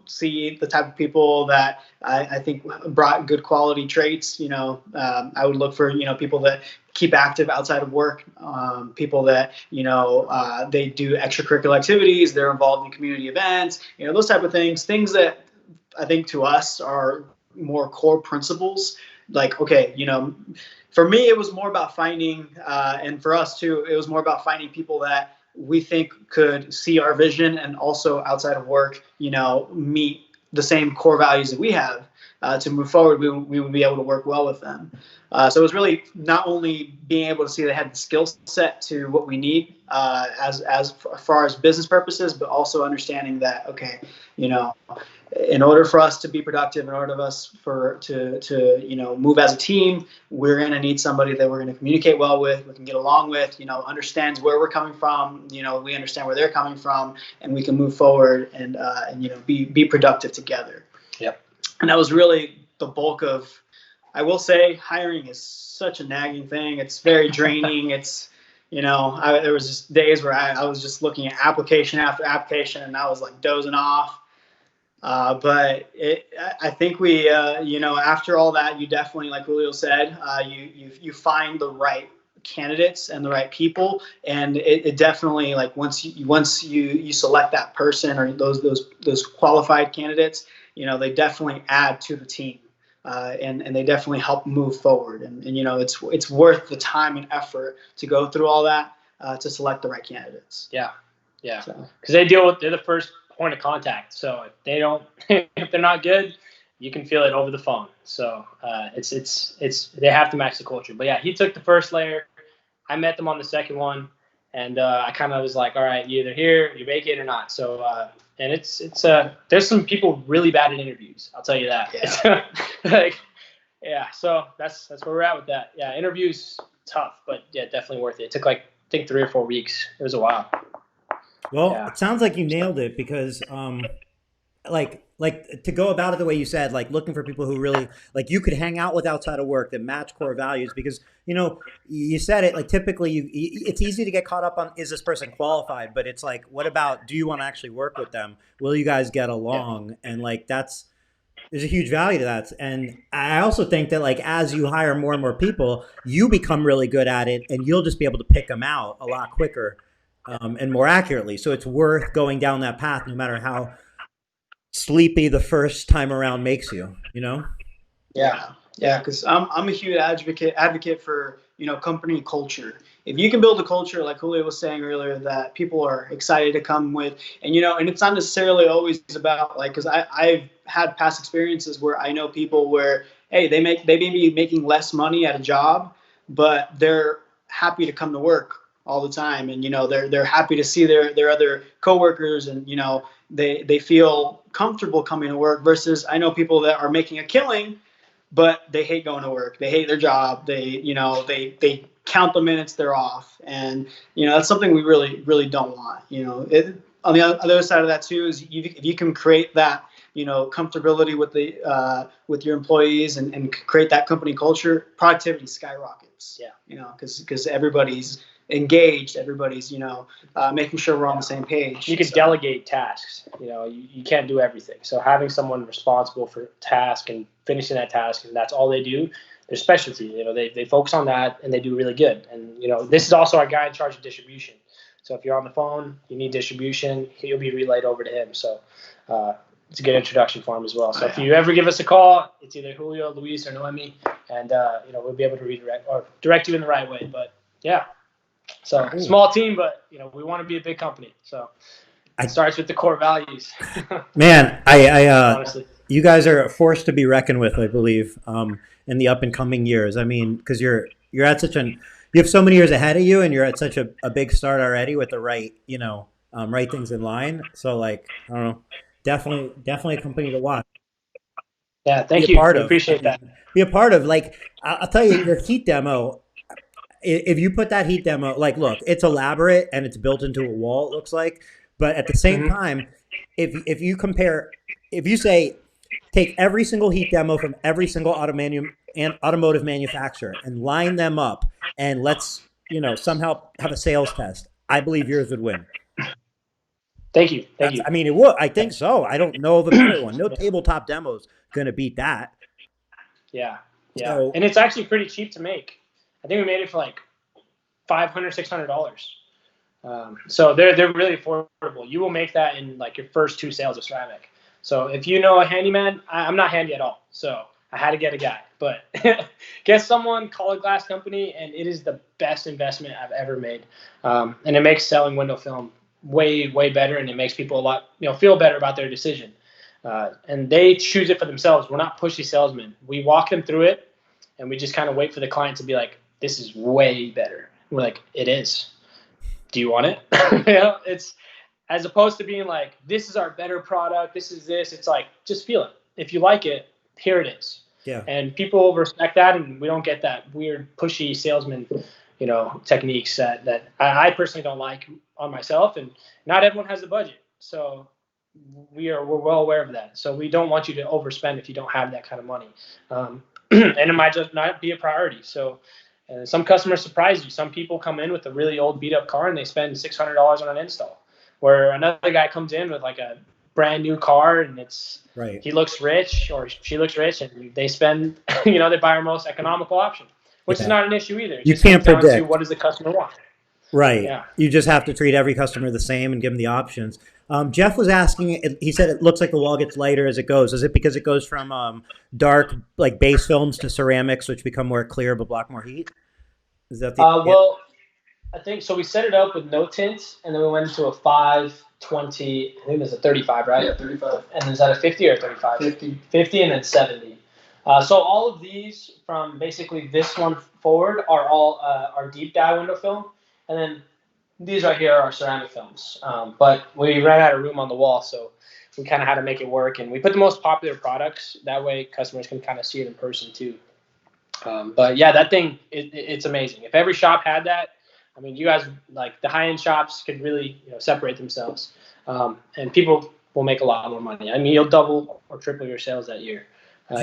see the type of people that I think brought good quality traits. I would look for, people that keep active outside of work, people that, they do extracurricular activities, they're involved in community events, those type of things that I think to us are more core principles. Like, okay, for me, it was more about finding, and for us too, it was more about finding people that we think could see our vision and also outside of work, meet the same core values that we have. To move forward, we would be able to work well with them. So it was really not only being able to see they had the skill set to what we need as far as business purposes, but also understanding that, okay, in order for us to be productive, in order for us to move as a team, we're going to need somebody that we're going to communicate well with, we can get along with, understands where we're coming from, we understand where they're coming from, and we can move forward and be productive together. Yep. And that was really the bulk of, I will say, hiring is such a nagging thing. It's very draining. It's, there was just days where I was just looking at application after application and I was like dozing off. But I think we, after all that, you definitely, like Julio said, you find the right candidates and the right people, and it definitely, like, once you select that person or those qualified candidates, they definitely add to the team, and they definitely help move forward, and it's worth the time and effort to go through all that to select the right candidates. Yeah, because they're the first point of contact. So if they don't, if they're not good, you can feel it over the phone. So it's they have to match the culture. But yeah, he took the first layer. I met them on the second one, and I kind of was like, all right, you either here, you make it or not. So and it's there's some people really bad at interviews. I'll tell you that. Yeah. So that's where we're at with that. Yeah, interviews tough, but yeah, definitely worth it. It took I think 3 or 4 weeks. It was a while. Well, It sounds like you nailed it because, like to go about it the way you said, like looking for people who really, like, you could hang out with outside of work that match core values, because, you said it, like, typically it's easy to get caught up on, is this person qualified? But it's like, what about, do you want to actually work with them? Will you guys get along? Yeah. And like, there's a huge value to that. And I also think that, like, as you hire more and more people, you become really good at it and you'll just be able to pick them out a lot quicker. And more accurately. So it's worth going down that path no matter how sleepy the first time around makes you, Yeah, because I'm a huge advocate for, company culture. If you can build a culture, like Julio was saying earlier, that people are excited to come with, and and it's not necessarily always about, like, because I've had past experiences where I know people where, hey, they may be making less money at a job, but they're happy to come to work all the time, and they're happy to see their other coworkers, and they feel comfortable coming to work, versus I know people that are making a killing but they hate going to work, they hate their job, they count the minutes they're off, and that's something we really don't want. On the other side of that too is if you can create that comfortability with your employees and create that company culture, productivity skyrockets. Because everybody's engaged, everybody's making sure we're on the same page. You can delegate tasks. You can't do everything, so having someone responsible for task and finishing that task, and that's all they do, their specialty, they focus on that and they do really good. And this is also our guy in charge of distribution, so if you're on the phone, you need distribution, you'll be relayed over to him. So it's a good introduction for him as well. So if you ever give us a call, it's either Julio, Luis, or Noemi, and we'll be able to redirect or direct you in the right way. But yeah. So small team, but we want to be a big company. So it starts with the core values. Man, honestly, you guys are a force to be reckoned with, I believe, in the up and coming years. I mean, because you're at you have so many years ahead of you, and you're at such a big start already with the right right things in line. So, like, I don't know, definitely a company to watch. Yeah, thank you. I appreciate that. Be a part of. Like, I'll tell you, your heat demo. If you put that heat demo, like, look, it's elaborate and it's built into a wall, it looks like. But at the same time, if you say, take every single heat demo from every single automotive manufacturer and line them up, and let's somehow have a sales test. I believe yours would win. Thank you. Thank you. I mean, it would. I think so. I don't know of a better one. No tabletop demo's gonna beat that. Yeah. Yeah. So And it's actually pretty cheap to make. I think we made it for like $500, $600. So they're really affordable. You will make that in like your first 2 sales of ceramic. So if you know a handyman, I'm not handy at all, so I had to get a guy. But get someone, call a glass company, and it is the best investment I've ever made. And it makes selling window film way better, and it makes people a lot feel better about their decision. And they choose it for themselves. We're not pushy salesmen. We walk them through it, and we just kind of wait for the client to be like, "This is way better." We're like, "It is. Do you want it?" It's as opposed to being like, "This is our better product. This is this." It's like, just feel it. If you like it, here it is. yeah, And people respect that, and we don't get that weird pushy salesman, techniques that I personally don't like on myself. And not everyone has the budget, so we're well aware of that. So we don't want you to overspend if you don't have that kind of money, and it might just not be a priority. So. Some customers surprise you. Some people come in with a really old beat up car and they spend $600 on an install, where another guy comes in with like a brand new car and right. he looks rich or she looks rich and they spend, they buy our most economical option, which is not an issue either. It You just can't comes down to predict. what does the customer want. Right. Yeah. You just have to treat every customer the same and give them the options. Jeff was asking, he said it looks like the wall gets lighter as it goes. Is it because it goes from dark, like base films to ceramics, which become more clear but block more heat? Is that the Well, I think so. We set it up with no tint, and then we went into a 520. I think there's a 35, right? Yeah, 35. And is that a 50 or 35? 50. 50 and then 70. So all of these from basically this one forward are all our deep dye window film, and then these right here are our ceramic films. But we ran out of room on the wall, so we kind of had to make it work, and we put the most popular products. That way, customers can kind of see it in person too. But yeah, that thing, it's amazing. If every shop had that, I mean, you guys, like the high-end shops could really separate themselves, and people will make a lot more money. I mean, you'll double or triple your sales that year.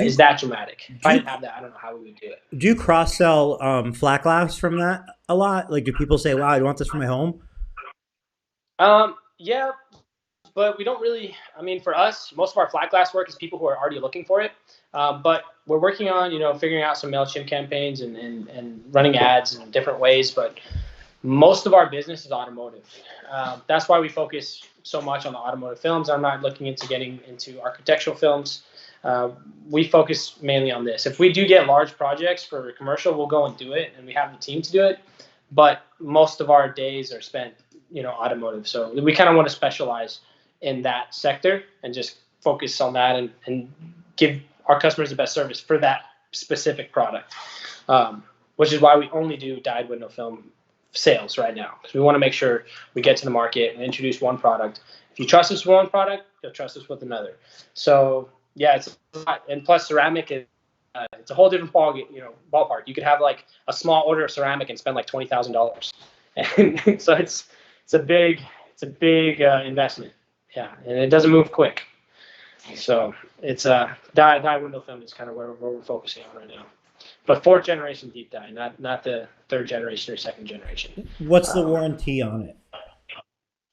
Is that dramatic? If I didn't have that, I don't know how we would do it. Do you cross sell flat glass from that a lot? Like, do people say, "Wow, I want this for my home"? Yeah, but we don't really. I mean, for us, most of our flat glass work is people who are already looking for it. But we're working on figuring out some MailChimp campaigns and running ads in different ways. But most of our business is automotive. That's why we focus so much on the automotive films. I'm not looking into getting into architectural films. We focus mainly on this. If we do get large projects for commercial, we'll go and do it, and we have the team to do it. But most of our days are spent, automotive. So we kind of want to specialize in that sector and just focus on that and give our customers the best service for that specific product, which is why we only do dyed window film sales right now, because we want to make sure we get to the market and introduce one product. If you trust us with one product, you'll trust us with another. So yeah, it's a lot. And plus ceramic is it's a whole different ballpark. You could have like a small order of ceramic and spend like $20,000, and so it's a big investment. Yeah, and it doesn't move quick. So it's dye window film is kind of where we're focusing on right now. But 4th generation deep dye, not the 3rd generation or 2nd generation. What's the warranty on it?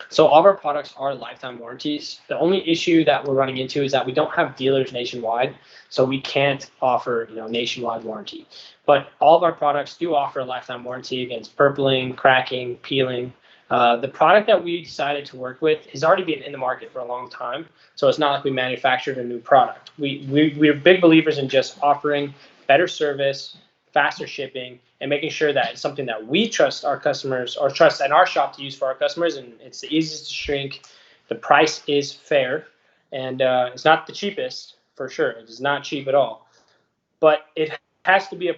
So all of our products are lifetime warranties. The only issue that we're running into is that we don't have dealers nationwide, so we can't offer nationwide warranty. But all of our products do offer a lifetime warranty against purpling, cracking, peeling. The product that we decided to work with has already been in the market for a long time, so it's not like we manufactured a new product. We're big believers in just offering better service, faster shipping, and making sure that it's something that we trust our customers or trust in our shop to use for our customers, and it's the easiest to shrink. The price is fair, and it's not the cheapest for sure. It is not cheap at all, but it has to be a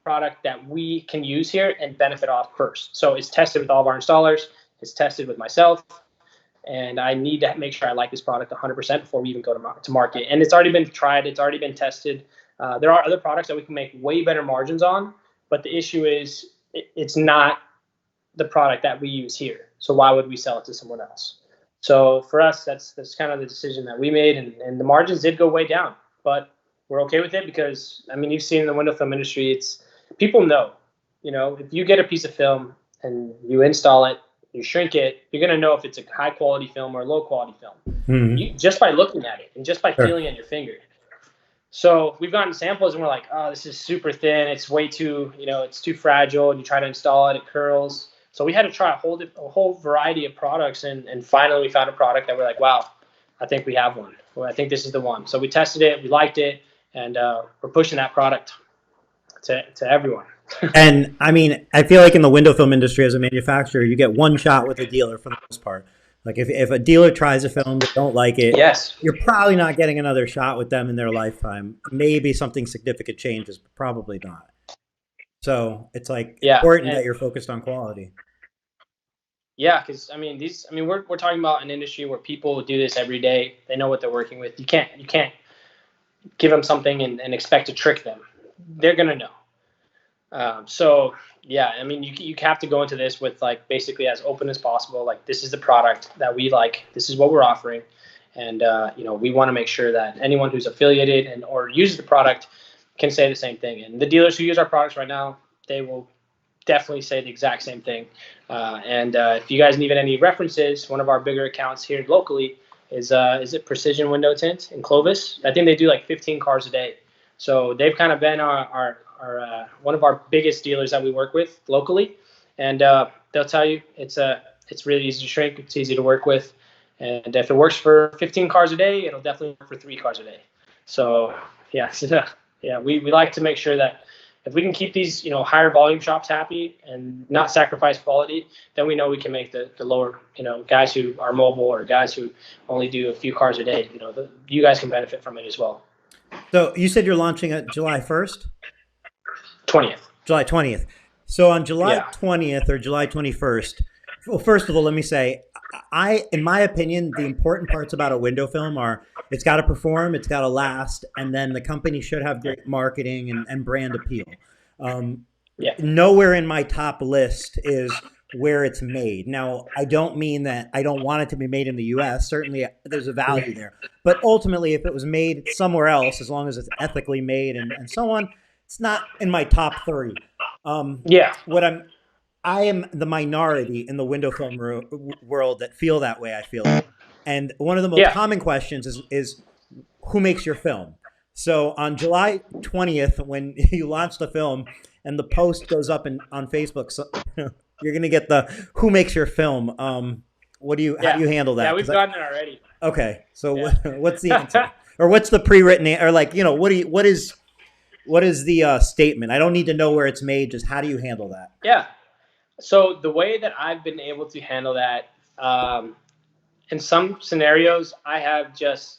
product that we can use here and benefit off first. So it's tested with all of our installers. It's tested with myself, and I need to make sure I like this product 100% before we even go to market. And it's already been tried. It's already been tested. There are other products that we can make way better margins on, but the issue is it's not the product that we use here. So why would we sell it to someone else? So for us, that's kind of the decision that we made, and the margins did go way down, but we're okay with it because, I mean, you've seen in the window film industry, it's people know, if you get a piece of film and you install it you shrink it, you're going to know if it's a high quality film or low quality film. Mm-hmm. Just by looking at it and just by Sure. feeling it in your finger. So we've gotten samples and we're like, oh, this is super thin. It's way too, it's too fragile. And you try to install it, it curls. So we had to try a whole variety of products. And finally we found a product that we're like, wow, I think we have one. Well, I think this is the one. So we tested it, we liked it, and we're pushing that product to everyone. And I mean, I feel like in the window film industry as a manufacturer, you get one shot with a dealer for the most part. Like if a dealer tries a film, they don't like it, yes, you're probably not getting another shot with them in their lifetime. Maybe something significant changes, but probably not. So it's like important that you're focused on quality. Yeah, because we're talking about an industry where people do this every day. They know what they're working with. You can't give them something and expect to trick them. They're gonna know. So yeah, I mean, you have to go into this with like basically as open as possible. Like, this is the product that we like. This is what we're offering, and we want to make sure that anyone who's affiliated and or uses the product can say the same thing. And the dealers who use our products right now, they will definitely say the exact same thing. And if you guys need any references, one of our bigger accounts here locally is it Precision Window Tint in Clovis. I think they do like 15 cars a day. So they've kind of been our one of our biggest dealers that we work with locally, and they'll tell you it's really easy to shrink, it's easy to work with, and if it works for 15 cars a day, it'll definitely work for 3 cars a day. So yeah, we like to make sure that if we can keep these higher volume shops happy and not sacrifice quality, then we know we can make the lower guys who are mobile or guys who only do a few cars a day. You guys can benefit from it as well. So you said you're launching at July 1st? 20th. July 20th. So on July 20th or July 21st, well, first of all, let me say, in my opinion, the important parts about a window film are it's got to perform, it's got to last, and then the company should have great marketing and brand appeal. Nowhere in my top list is where it's made. Now, I don't mean that I don't want it to be made in the U.S. Certainly, there's a value there. But ultimately, if it was made somewhere else, as long as it's ethically made and so on, it's not in my top 3. I am the minority in the window film world that feel that way, I feel. And one of the most common questions is who makes your film? So on July 20th, when you launch the film and the post goes up on Facebook, so, you're going to get the who makes your film. How do you handle that? Yeah, we've gotten it already. Okay. So what's the answer? Or what's the pre-written, or like, what is the statement? I don't need to know where it's made. Just how do you handle that? Yeah. So the way that I've been able to handle that, in some scenarios, I have just,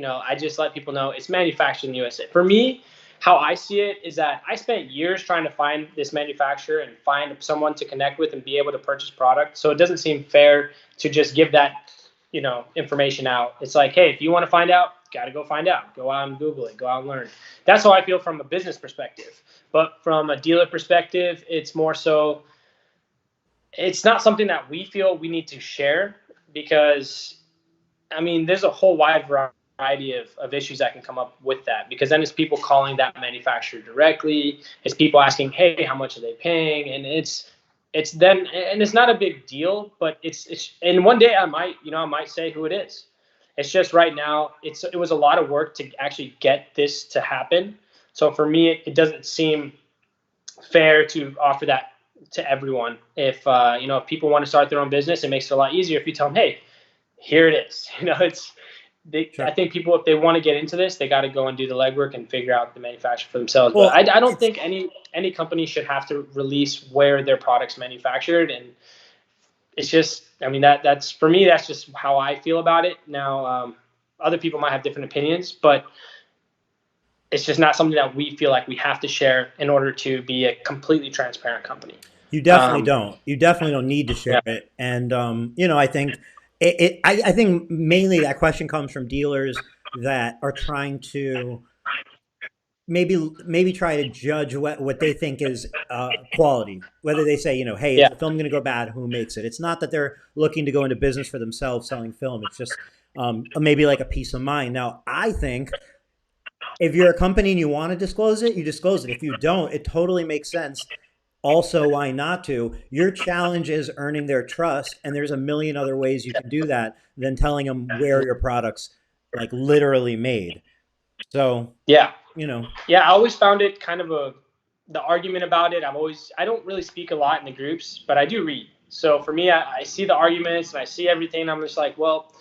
I just let people know it's manufactured in the USA. For me, how I see it is that I spent years trying to find this manufacturer and find someone to connect with and be able to purchase product. So it doesn't seem fair to just give that, information out. It's like, hey, if you want to find out, got to go find out. Go out and Google it. Go out and learn. That's how I feel from a business perspective. But from a dealer perspective, it's more so, it's not something that we feel we need to share because, there's a whole wide variety of issues that can come up with that, because then it's people calling that manufacturer directly. It's people asking, hey, how much are they paying? And it's then, and it's not a big deal, but it's and one day I might say who it is. It's just right now, it was a lot of work to actually get this to happen. So for me, it doesn't seem fair to offer that to everyone. If if people want to start their own business, it makes it a lot easier if you tell them, hey, here it is. Sure. I think people, if they want to get into this, they got to go and do the legwork and figure out the manufacturer for themselves. Well, but I don't think any company should have to release where their product's manufactured. And it's just, that's for me, that's just how I feel about it. Now, other people might have different opinions, but it's just not something that we feel like we have to share in order to be a completely transparent company. You definitely don't. You definitely don't need to share it. And I think I think mainly that question comes from dealers that are trying to maybe try to judge what they think is quality. Whether they say, hey, is the film going to go bad? Who makes it? It's not that they're looking to go into business for themselves selling film. It's just maybe like a peace of mind. Now, I think if you're a company and you want to disclose it, you disclose it. If you don't, it totally makes sense also why not to. Your challenge is earning their trust, and there's a million other ways you can do that than telling them where your products like literally made. So, Yeah. you know, Yeah, I always found it kind of the argument about it. I don't really speak a lot in the groups, but I do read. So for me, I see the arguments and I see everything. And I'm just like, well,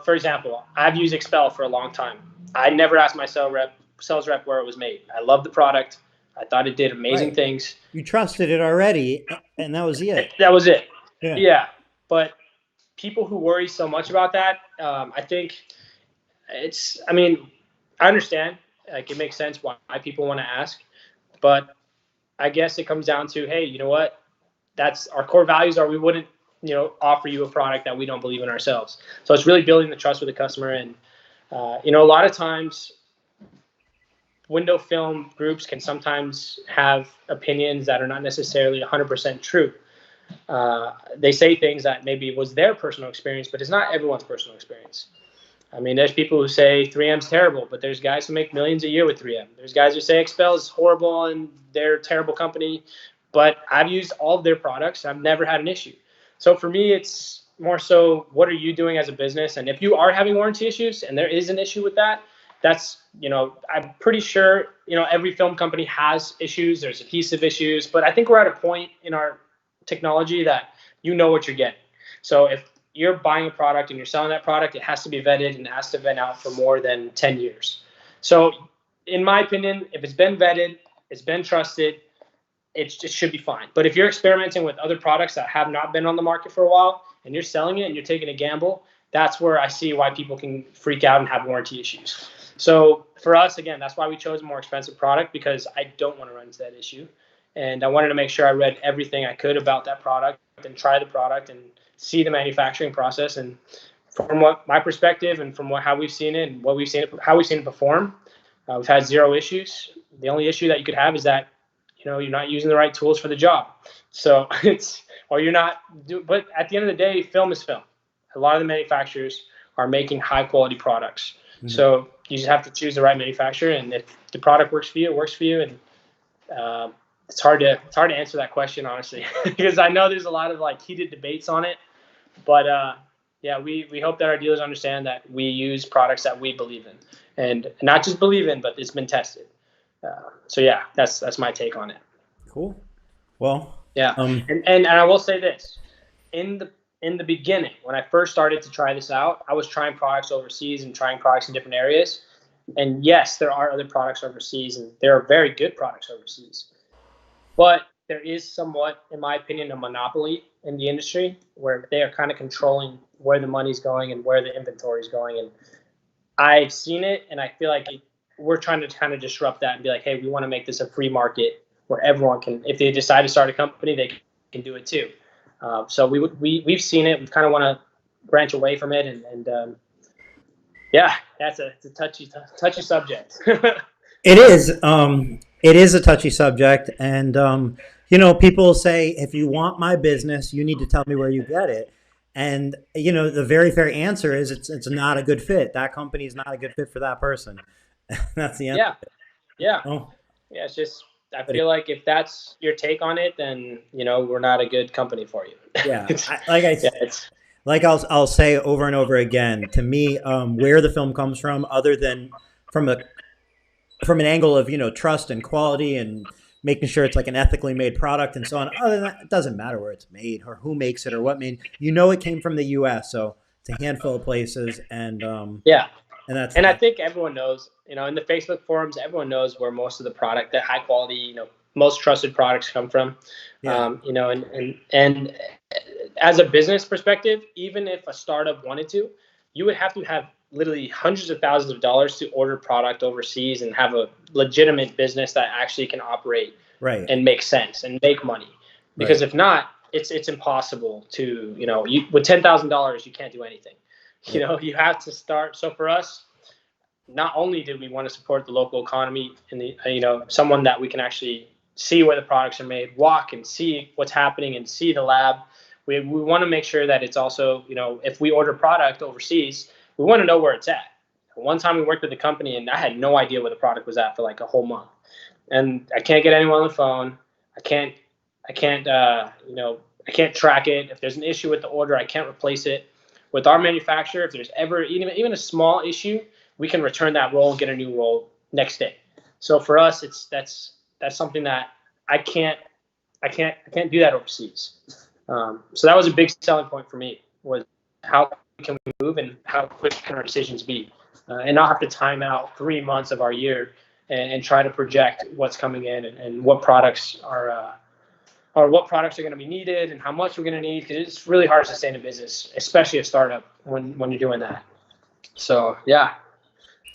for example, I've used Expel for a long time. I never asked my sales rep where it was made. I love the product. I thought it did amazing right. things. You trusted it already, and that was it. That was it. Yeah. Yeah. But people who worry so much about that, I think I mean, I understand. Like, it makes sense why people want to ask. But I guess it comes down to, hey, you know what? That's our core values are we wouldn't, offer you a product that we don't believe in ourselves. So it's really building the trust with the customer. And, a lot of times window film groups can sometimes have opinions that are not necessarily 100% true. They say things that maybe was their personal experience, but it's not everyone's personal experience. I mean, there's people who say 3M's terrible, but there's guys who make millions a year with 3M. There's guys who say Expel is horrible and they're a terrible company, but I've used all of their products. I've never had an issue. So for me, it's more so, what are you doing as a business? And if you are having warranty issues and there is an issue with that, that's, I'm pretty sure, every film company has issues. There's adhesive issues, but I think we're at a point in our technology that you know what you're getting. So if you're buying a product and you're selling that product, it has to be vetted and it has to have been out for more than 10 years. So in my opinion, if it's been vetted, it's been trusted, it should be fine. But if you're experimenting with other products that have not been on the market for a while and you're selling it and you're taking a gamble, that's where I see why people can freak out and have warranty issues. So for us, again, that's why we chose a more expensive product, because I don't want to run into that issue. And I wanted to make sure I read everything I could about that product and try the product and see the manufacturing process. And from what my perspective and from how we've seen it and how we've seen it perform, we've had zero issues. The only issue that you could have is that, you're not using the right tools for the job. So you're not, but at the end of the day, film is film. A lot of the manufacturers are making high quality products. Mm-hmm. So you just have to choose the right manufacturer. And if the product works for you, it works for you. And it's hard to answer that question, honestly, because I know there's a lot of heated debates on it. But yeah, we hope that our dealers understand that we use products that we believe in, and not just believe in, but it's been tested. So yeah, that's my take on it. Cool. Well, yeah. And I will say this, in the beginning, when I first started to try this out, I was trying products overseas and trying products in different areas. And yes, there are other products overseas, and there are very good products overseas. But there is somewhat, in my opinion, a monopoly in the industry where they are kind of controlling where the money's going and where the inventory is going. And I've seen it, and I feel like we're trying to kind of disrupt that and be like, hey, we want to make this a free market where everyone can, if they decide to start a company, they can do it too. So we've seen it. We kind of want to branch away from it, and yeah, it's a touchy subject. It is. It is a touchy subject, and people say, if you want my business, you need to tell me where you get it. And the very fair answer is it's not a good fit. That company is not a good fit for that person. That's the answer. Yeah. Oh. Yeah. It's just, I feel like if that's your take on it, then we're not a good company for you. Yeah. I'll say over and over again, to me, where the film comes from, other than from an angle of trust and quality and making sure it's like an ethically made product and so on. Other than that, it doesn't matter where it's made or who makes it or what made. It came from the U.S., so it's a handful of places, and yeah. And I think everyone knows, in the Facebook forums, everyone knows where most of the product, the high quality, most trusted products come from. Yeah. And as a business perspective, even if a startup wanted to, you would have to have literally hundreds of thousands of dollars to order product overseas and have a legitimate business that actually can operate and make sense and make money. Because if not, it's impossible to, with $10,000, you can't do anything. You have to start. So for us, not only did we want to support the local economy and the, someone that we can actually see where the products are made, walk and see what's happening and see the lab. We want to make sure that it's also, if we order product overseas, we want to know where it's at. One time we worked with a company and I had no idea where the product was at for like a whole month. And I can't get anyone on the phone. I can't, I can't track it. If there's an issue with the order, I can't replace it. With our manufacturer, if there's ever even a small issue, we can return that roll and get a new roll next day. So for us, that's something that I can't do that overseas. So that was a big selling point for me, was how can we move and how quick can our decisions be, and not have to time out 3 months of our year and try to project what's coming in and what products are or what products are going to be needed and how much we're going to need, because it's really hard to sustain a business, especially a startup, when you're doing that. So yeah,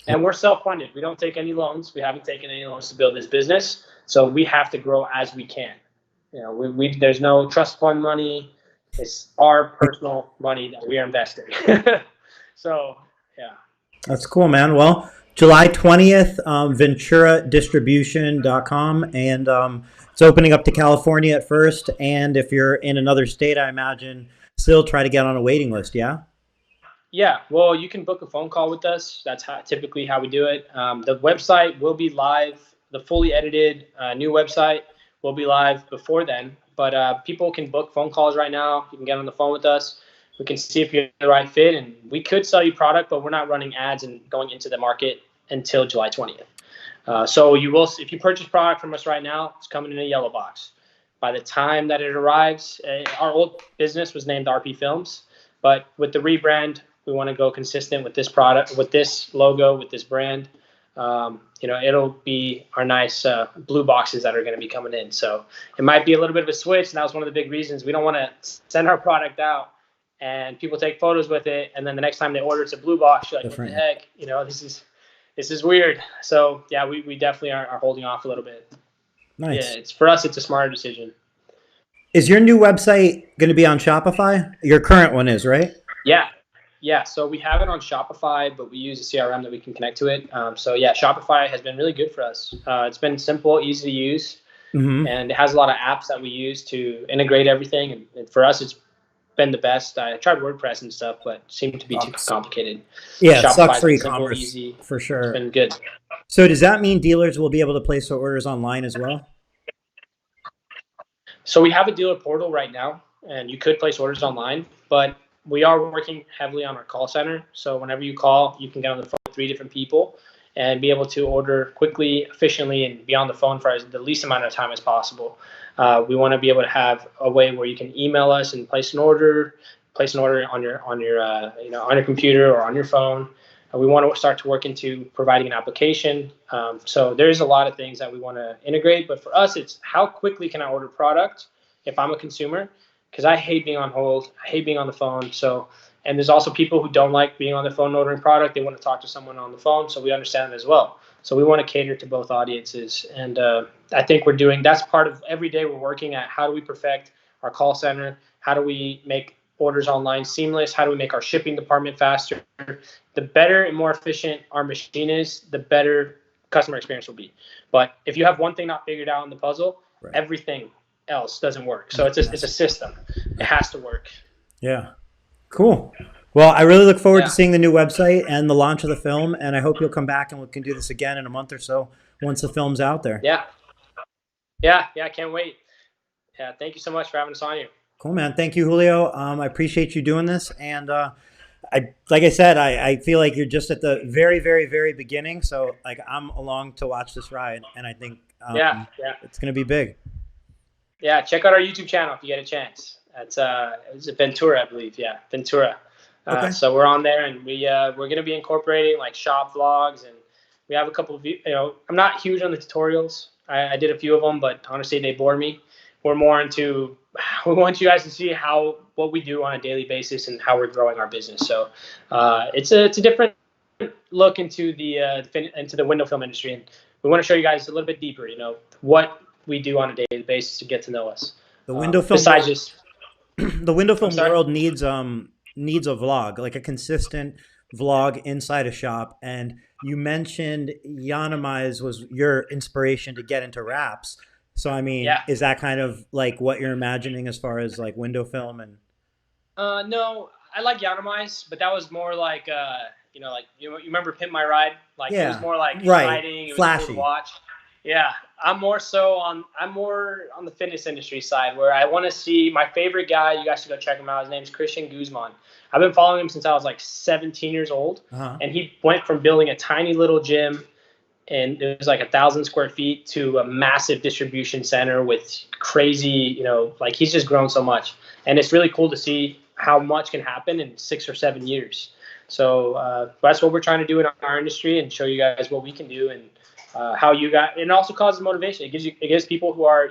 and we're self-funded. We don't take any loans. We haven't taken any loans to build this business, so we have to grow as we can. We there's no trust fund money. It's our personal money that we are investing. So yeah, That's cool, man. Well, July 20th, venturadistribution.com, and it's opening up to California at first. And if you're in another state, I imagine still try to get on a waiting list. Yeah. Yeah, well, you can book a phone call with us. That's typically how we do it. The website will be live. The fully edited new website will be live before then. But people can book phone calls right now. You can get on the phone with us. We can see if you're the right fit, and we could sell you product, but we're not running ads and going into the market until July 20th. So you will, if you purchase product from us right now, it's coming in a yellow box. By the time that it arrives, our old business was named RP Films, but with the rebrand, we want to go consistent with this product, with this logo, with this brand. It'll be our nice blue boxes that are going to be coming in. So it might be a little bit of a switch, and that was one of the big reasons we don't want to send our product out and people take photos with it, and then the next time they order, it's a blue box. You're like, what the heck? This is weird. So yeah, we definitely are holding off a little bit. Nice. Yeah, for us, it's a smarter decision. Is your new website going to be on Shopify? Your current one is, right? Yeah. So we have it on Shopify, but we use a CRM that we can connect to it. So yeah, Shopify has been really good for us. It's been simple, easy to use, and it has a lot of apps that we use to integrate everything. And for us, it's been the best. I tried WordPress and stuff, but it seemed to be too complicated. Yeah, it sucks for e-commerce, easy, for sure. It's been good. So does that mean dealers will be able to place their orders online as well? So we have a dealer portal right now, and you could place orders online, but we are working heavily on our call center. So whenever you call, you can get on the phone with 3 different people and be able to order quickly, efficiently, and be on the phone for the least amount of time as possible. We want to be able to have a way where you can email us and place an order on your computer or on your phone. We want to start to work into providing an application. So there's a lot of things that we want to integrate, but for us, it's how quickly can I order product if I'm a consumer? Because I hate being on hold. I hate being on the phone. And there's also people who don't like being on the phone ordering product. They want to talk to someone on the phone. So we understand that as well. So we want to cater to both audiences. And I think that's part of every day we're working at. How do we perfect our call center? How do we make orders online seamless? How do we make our shipping department faster? The better and more efficient our machine is, the better customer experience will be. But if you have one thing not figured out in the puzzle, everything else doesn't work. So it's a system. It has to work. Yeah. Cool. Well, I really look forward to seeing the new website and the launch of the film, and I hope you'll come back and we can do this again in a month or so once the film's out there. Yeah, I can't wait. Yeah, thank you so much for having us on here. Cool, man. Thank you, Julio. I appreciate you doing this, and like I said, I feel like you're just at the very, very, very beginning. So like I'm along to watch this ride, and I think it's gonna be big. Yeah, check out our YouTube channel if you get a chance. It's Ventura, I believe. Yeah, Ventura. Okay. So we're on there, and we're going to be incorporating like shop vlogs, and we have a couple of, I'm not huge on the tutorials. I did a few of them, but honestly, they bore me. We're more into, we want you guys to see what we do on a daily basis and how we're growing our business. So it's a different look into the window film industry, and we want to show you guys a little bit deeper, what we do on a daily basis to get to know us. The window film besides just the window film world needs a vlog, like a consistent vlog inside a shop. And you mentioned Yanamize was your inspiration to get into wraps. So I mean, is that kind of like what you're imagining as far as like window film? And no, I like Yanamize, but that was more like you remember Pimp My Ride? Like it was more like exciting, it was flashy. cool to watch. Yeah, I'm more on the fitness industry side where I want to see my favorite guy. You guys should go check him out. His name's Christian Guzman. I've been following him since I was like 17 years old, Uh-huh. and he went from building a tiny little gym and it was like 1,000 square feet to a massive distribution center with crazy, like he's just grown so much, and it's really cool to see how much can happen in 6 or 7 years. So that's what we're trying to do in our industry and show you guys what we can do and how you got. It also causes motivation. It gives people who are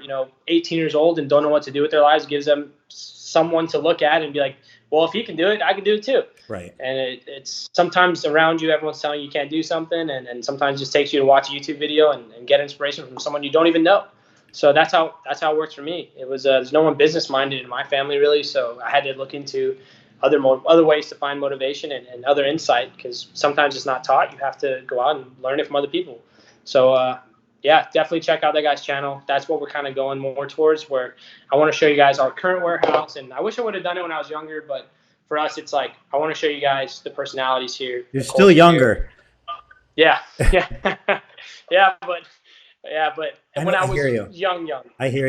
18 years old and don't know what to do with their lives. It gives them someone to look at and be like, well, if he can do it, I can do it too. Right. And it's sometimes around you, everyone's telling you can't do something, and sometimes it just takes you to watch a YouTube video and get inspiration from someone you don't even know. So that's how it works for me. It was there's no one business minded in my family really, so I had to look into other ways to find motivation and other insight, because sometimes it's not taught. You have to go out and learn it from other people. So yeah, definitely check out that guy's channel. That's what we're kind of going more towards, where I want to show you guys our current warehouse. And I wish I would have done it when I was younger, but for us, it's like, I want to show you guys the personalities here. You're still younger. Here. Yeah. But when I was young. I hear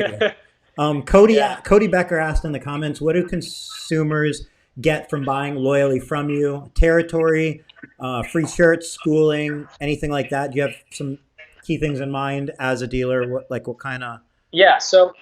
you. Cody Becker asked in the comments, what do consumers get from buying loyally from you? Territory, free shirts, schooling, anything like that? Do you have some key things in mind as a dealer? What kind of? Yeah. So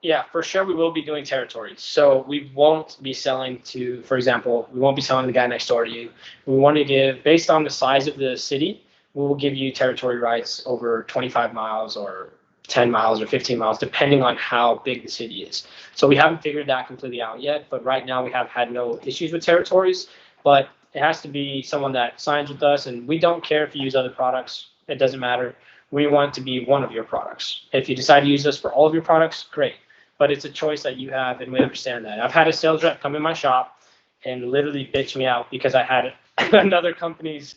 yeah, for sure we will be doing territories. So we won't be selling to, for example, we won't be selling to the guy next door to you. We want to give, based on the size of the city, we will give you territory rights over 25 miles or 10 miles or 15 miles, depending on how big the city is. So we haven't figured that completely out yet, but right now we have had no issues with territories, but it has to be someone that signs with us, and we don't care if you use other products. It doesn't matter. We want it to be one of your products. If you decide to use us for all of your products, great. But it's a choice that you have, and we understand that. I've had a sales rep come in my shop and literally bitch me out because I had another company's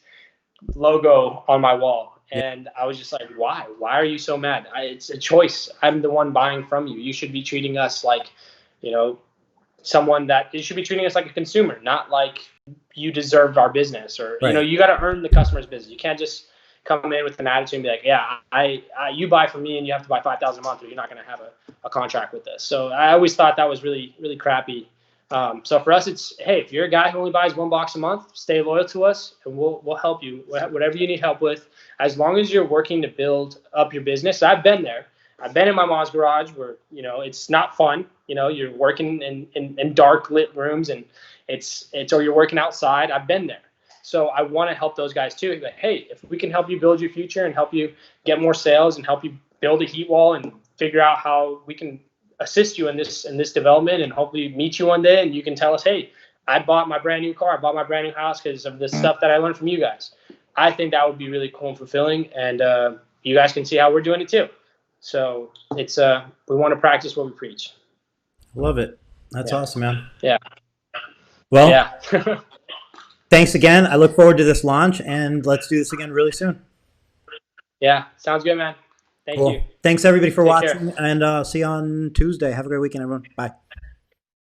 logo on my wall. And I was just like, why? Why are you so mad? It's a choice. I'm the one buying from you. You should be treating us like, someone that you should be treating us like a consumer, not like you deserved our business, or, right. You got to earn the customer's business. You can't just come in with an attitude and be like, yeah, you buy from me and you have to buy $5,000 a month or you're not going to have a contract with us. So I always thought that was really, really crappy. So for us, it's, hey, if you're a guy who only buys one box a month, stay loyal to us and we'll help you, whatever you need help with, as long as you're working to build up your business. I've been there. I've been in my mom's garage where, it's not fun. You're working in dark lit rooms and or you're working outside. I've been there. So I want to help those guys too. Like, hey, if we can help you build your future and help you get more sales and help you build a heat wall and figure out how we can assist you in this development and hopefully meet you one day and you can tell us, hey, I bought my brand new car, I bought my brand new house because of the stuff that I learned from you guys. I think that would be really cool and fulfilling, and you guys can see how we're doing it too. So it's we want to practice what we preach. Love it. That's awesome, man. Yeah. Well, yeah. Thanks again. I look forward to this launch, and let's do this again really soon. Yeah, sounds good, man. Thank you. Thanks everybody for Take watching, care. and see you on Tuesday. Have a great weekend, everyone. Bye.